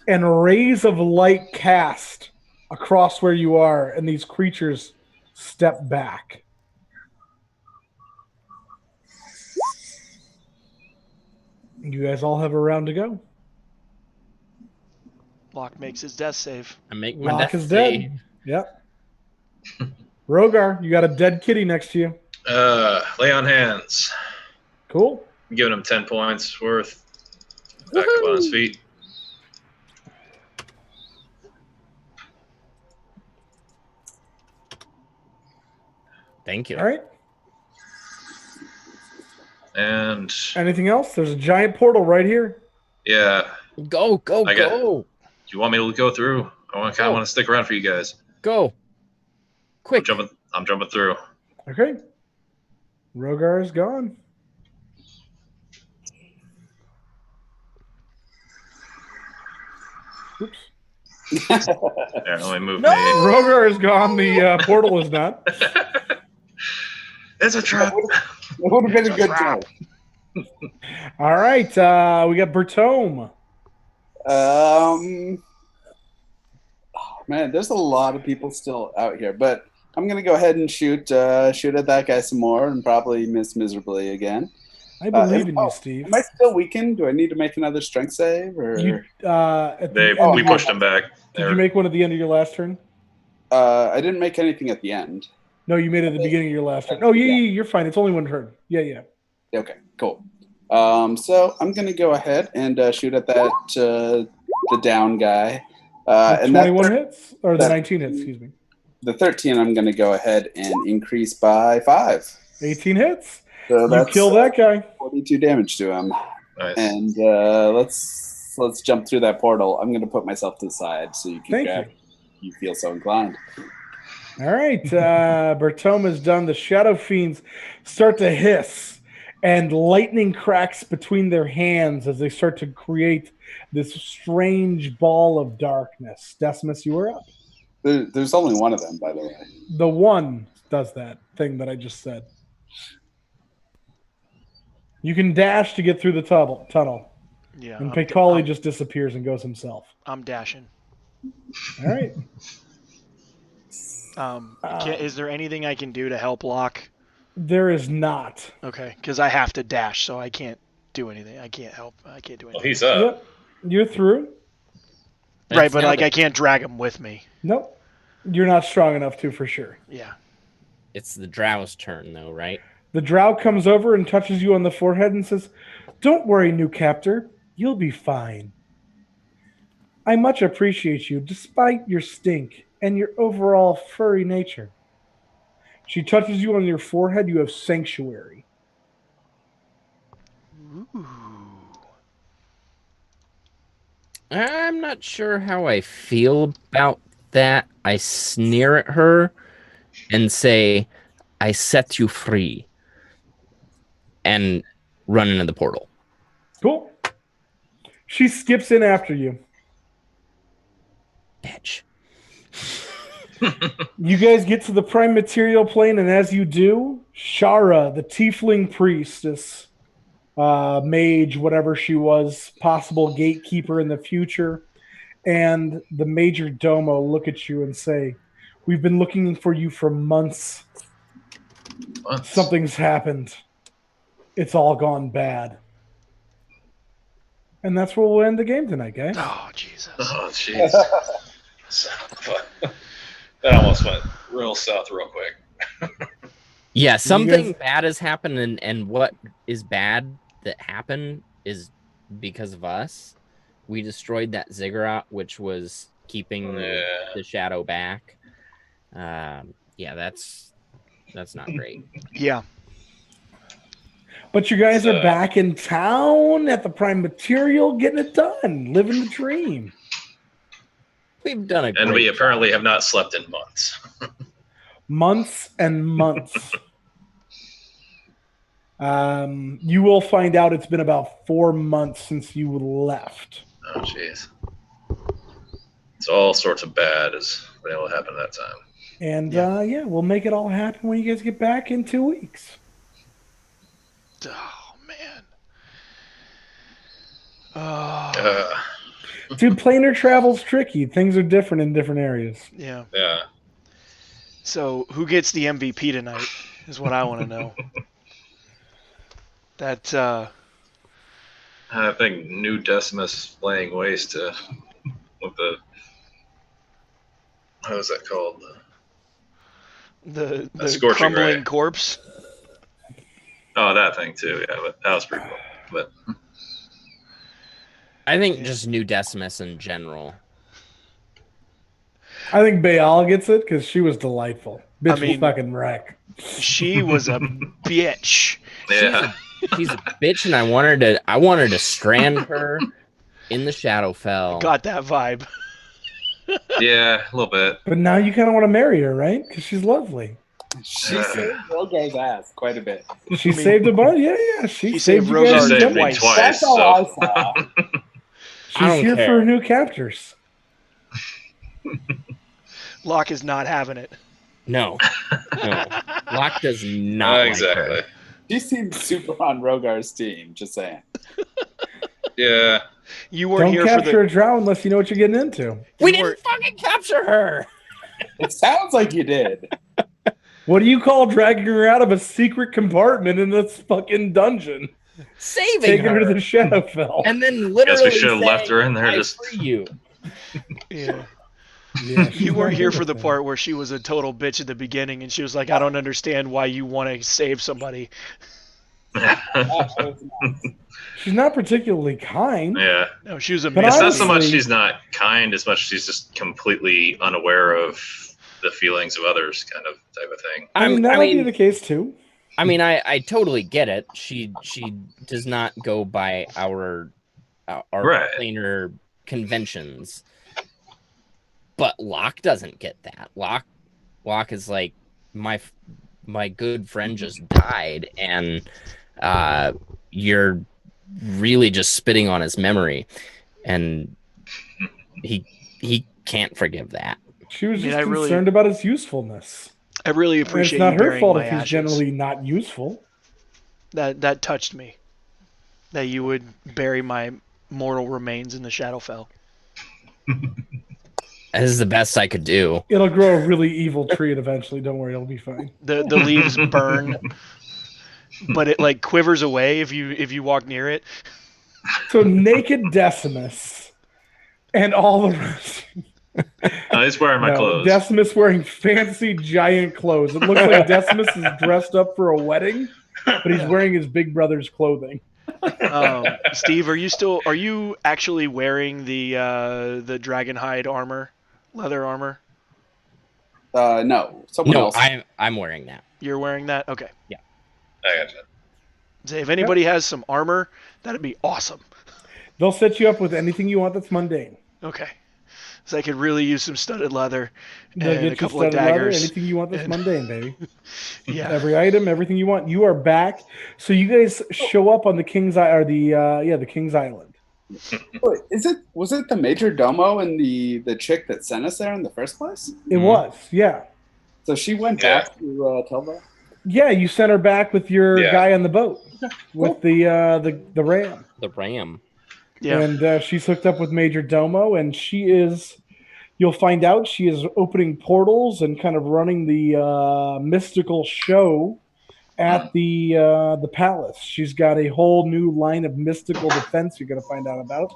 And rays of light cast across where you are, and these creatures step back. You guys all have a round to go. Locke makes his death save. I make my Locke death is save. dead. Yep. Rogar, you got a dead kitty next to you. Lay on hands. Cool. I'm giving him 10 points worth. Back up on his feet. Thank you. All right. And Anything else? There's a giant portal right here. yeah, Go. do you want me to go through? I want to stick around for you guys. Go. Quick. I'm jumping through. Okay. Rogar is gone. Oops. There, let me move me. Rogar is gone. The portal is not. It's a trap. It would have been a good job. All right. We got Bertome. Oh, man, there's a lot of people still out here, but I'm gonna go ahead and shoot at that guy some more and probably miss miserably again. I believe in you, Steve. Am I still weakened? Do I need to make another strength save? Or We pushed him back. Did you make one at the end of your last turn? I didn't make anything at the end. No, you made it at the beginning of your last turn. Oh, yeah, you're fine. It's only one turn. Yeah. Okay, cool. So I'm gonna go ahead and shoot at that the down guy. And 21 hits? Or the 19 hits, excuse me. The 13 I'm going to go ahead and increase by 5. 18 hits. So You that's kill that guy. 42 damage to him. Nice. And let's jump through that portal. I'm going to put myself to the side so you can Thank grab. You feel so inclined. All right, Bertoma's done. The shadow fiends start to hiss, and lightning cracks between their hands as they start to create this strange ball of darkness. Decimus, you are up. There's only one of them, by the way. The one does that thing that I just said. You can dash to get through the tunnel, Yeah. and Pecali just disappears and goes himself. I'm dashing. All right. Is there anything I can do to help Locke? There is not. Okay, because I have to dash, so I can't do anything. I can't help. I can't do anything. Well, he's up. Yep. You're through. Right, but like I can't drag him with me. Nope. You're not strong enough to, for sure. Yeah. It's the Drow's turn, though, right? The drow comes over and touches you on the forehead and says, "Don't worry, new captor. You'll be fine. I much appreciate you, despite your stink and your overall furry nature." She touches you on your forehead. You have sanctuary. Ooh. I'm not sure how I feel about that. I sneer at her and say, "I set you free," and run into the portal. Cool. She skips in after you. Bitch. You guys get to the prime material plane, and as you do, Shara, the tiefling priestess, mage, whatever she was, possible gatekeeper in the future, and the major domo look at you and say, "We've been looking for you for months. Something's happened. It's all gone bad." And that's where we'll end the game tonight, guys. Oh, Jesus. Oh, jeez. That almost went real south real quick. Yeah, something bad has happened, and what is bad that happened is because of us. We destroyed that ziggurat, which was keeping the shadow back. Yeah, that's not great. Yeah. But you guys are back in town at the prime material, getting it done, living the dream. We've done it, and we apparently have not slept in months. Months and months. You will find out it's been about 4 months since you left. Oh, jeez. It's all sorts of bad as what happened that time. And yeah, we'll make it all happen when you guys get back in 2 weeks. Oh, man. Dude, planar travel's tricky. Things are different in different areas. Yeah. Yeah. So, who gets the MVP tonight is what I want to know. That, I think New Decimus laying waste to with the what was that called? The scorching crumbling ray. corpse. Oh, that thing too. Yeah, but that was pretty cool. But I think just New Decimus in general. I think Baal gets it because she was delightful. Bitch was fucking wreck. She was a bitch. yeah, She's a bitch, and I wanted to strand her in the Shadowfell. Got that vibe. yeah, a little bit. But now you kind of want to marry her, right? Because she's lovely. She saved Rogar's ass quite a bit. She saved a bunch. Yeah. She saved you Rogar guys She saved me twice. twice. That's all I saw. She's here for new captors. Locke is not having it. No. Locke does not like exactly. her. She seems super on Rogar's team, just saying. Yeah. You weren't Don't here for capture the. a drow unless you know what you're getting into. We didn't fucking capture her. It sounds like you did. What do you call dragging her out of a secret compartment in this fucking dungeon? Saving Taking her her. to the Shadowfell. And then literally Guess we should have left her in there. I Just free you. Yeah. Yeah, You weren't here for the part where she was a total bitch at the beginning, and she was like, "I don't understand why you want to save somebody." She's not particularly kind. yeah. No, she was a. But It's not honestly, so much she's not kind as much she's just completely unaware of the feelings of others, kind of type of thing. I mean, that would be the case too. I mean, I totally get it. She does not go by our Right. planar conventions. But Locke doesn't get that. Locke Block is like, my good friend just died, and you're really just spitting on his memory, and he can't forgive that. She was I mean, just I really- concerned about his usefulness. I really And it's appreciate not you her burying fault my if he's ashes. generally not useful. That touched me. That you would bury my mortal remains in the Shadowfell. This is the best I could do. It'll grow a really evil tree, and eventually, don't worry, it'll be fine. The leaves burn, but it like quivers away if you walk near it. So naked Decimus and all the rest. He's wearing my clothes. Decimus wearing fancy giant clothes. It looks like Decimus is dressed up for a wedding, but he's wearing his big brother's clothing. Steve, are you actually wearing the dragon hide armor, leather armor? No, someone No, else. I'm wearing that. You're wearing that? Okay. I gotcha. So if anybody has some armor, that'd be awesome. They'll set you up with anything you want that's mundane. Okay. So I could really use some studded leather They'll and get a you couple of studded leather, daggers. anything you want that's mundane, baby. Yeah. Every item, everything you want. You are back. So you guys show up on the King's the King's Island. Wait, was it the Major Domo and the chick that sent us there in the first place? It was, yeah. So she went back to tell them? Yeah, you sent her back with your guy on the boat with the ram. The ram. Yeah. And she's hooked up with Major Domo, and you'll find out she is opening portals and kind of running the mystical show at the palace. She's got a whole new line of mystical defense you're going to find out about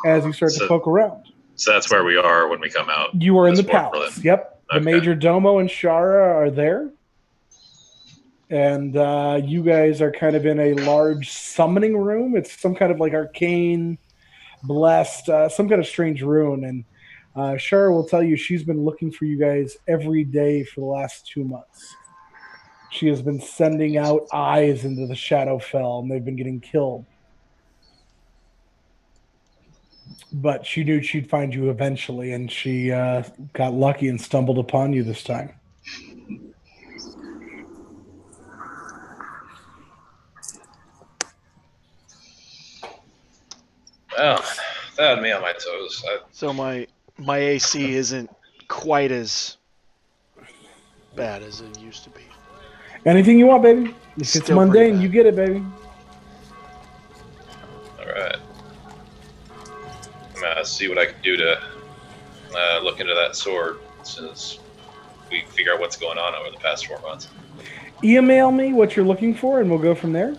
as you start to poke around. So that's where we are when we come out. You are in the This world, palace. really. Yep. The Okay. Major Domo and Shara are there. And you guys are kind of in a large summoning room. It's some kind of like arcane, blessed, some kind of strange rune. And Shara will tell you she's been looking for you guys every day for the last 2 months. She has been sending out eyes into the Shadowfell, and they've been getting killed. But she knew she'd find you eventually, and she got lucky and stumbled upon you this time. Well, that had me on my toes. So my AC isn't quite as bad as it used to be. Anything you want, baby. If it's Still pretty mundane, bad. you get it, baby. All right. I'm gonna see what I can do to look into that sword since we figure out what's going on over the past 4 months. Email me what you're looking for, and we'll go from there.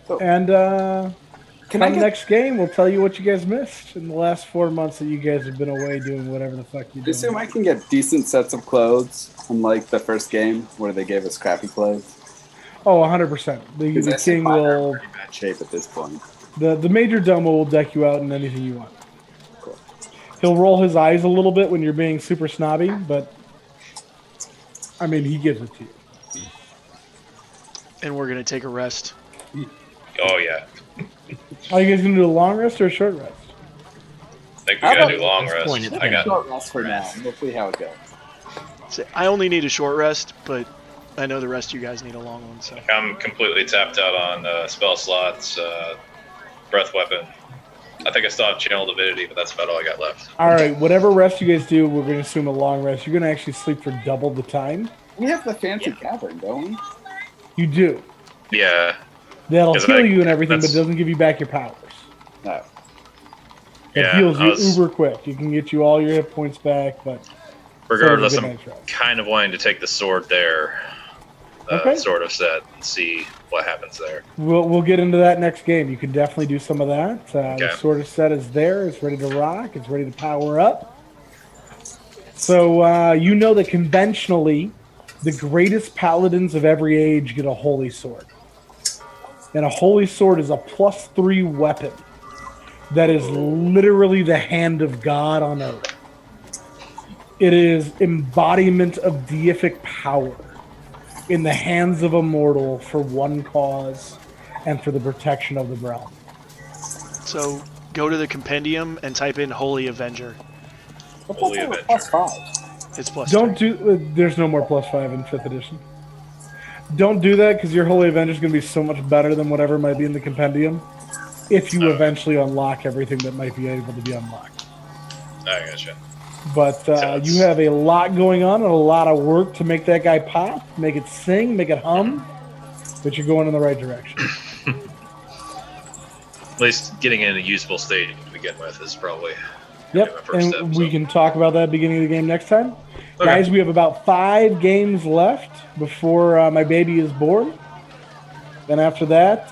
So- And Can I come get next game, we'll tell you what you guys missed in the last 4 months that you guys have been away doing whatever the fuck you I do. assume I can get decent sets of clothes, unlike the first game where they gave us crappy clothes? Oh, 100%. The Because I king assume mine are in will, pretty bad shape at this point. the Major Domo will deck you out in anything you want. Cool. He'll roll his eyes a little bit when you're being super snobby, but I mean, he gives it to you. And we're gonna take a rest. Oh yeah, Are you guys gonna do a long rest or a short rest? I think we How gotta about do long this rest. point, it's I got. Short rest for now. We'll see how it goes. So I only need a short rest, but I know the rest of you guys need a long one. So I'm completely tapped out on spell slots, breath weapon. I think I still have channel divinity, but that's about all I got left. All right, whatever rest you guys do, we're going to assume a long rest. You're going to actually sleep for double the time. We have the fancy cavern, don't we? You do. Yeah, That'll 'Cause heal I- you and everything, but that's- doesn't give you back your powers. No. It Yeah, heals I you was- uber quick. You can get you all your hit points back, but regardless, so does a I'm good night's rest. kind of wanting to take the sword there, Okay. sort of set, and see what happens there. We'll get into that next game. You can definitely do some of that. The Okay. sort of set is there. It's ready to rock. It's ready to power up. So you know that conventionally, the greatest paladins of every age get a holy sword. And a holy sword is a +3 weapon that is literally the hand of God on earth. It is embodiment of deific power in the hands of a mortal for one cause and for the protection of the realm. so go to the compendium and type in Holy Avenger. But Holy that's only Avenger. +5. It's plus Don't 3. do. There's no more +5 in 5th edition. Don't do that because your Holy Avenger is going to be so much better than whatever might be in the compendium. If you eventually unlock everything that might be able to be unlocked. I gotcha. But you have a lot going on and a lot of work to make that guy pop, make it sing, make it hum. But you're going in the right direction. At least getting in a usable state to begin with is probably Yep, my first and step. we can talk about that beginning of the game next time. Okay. Guys, we have about 5 games left before my baby is born. Then after that,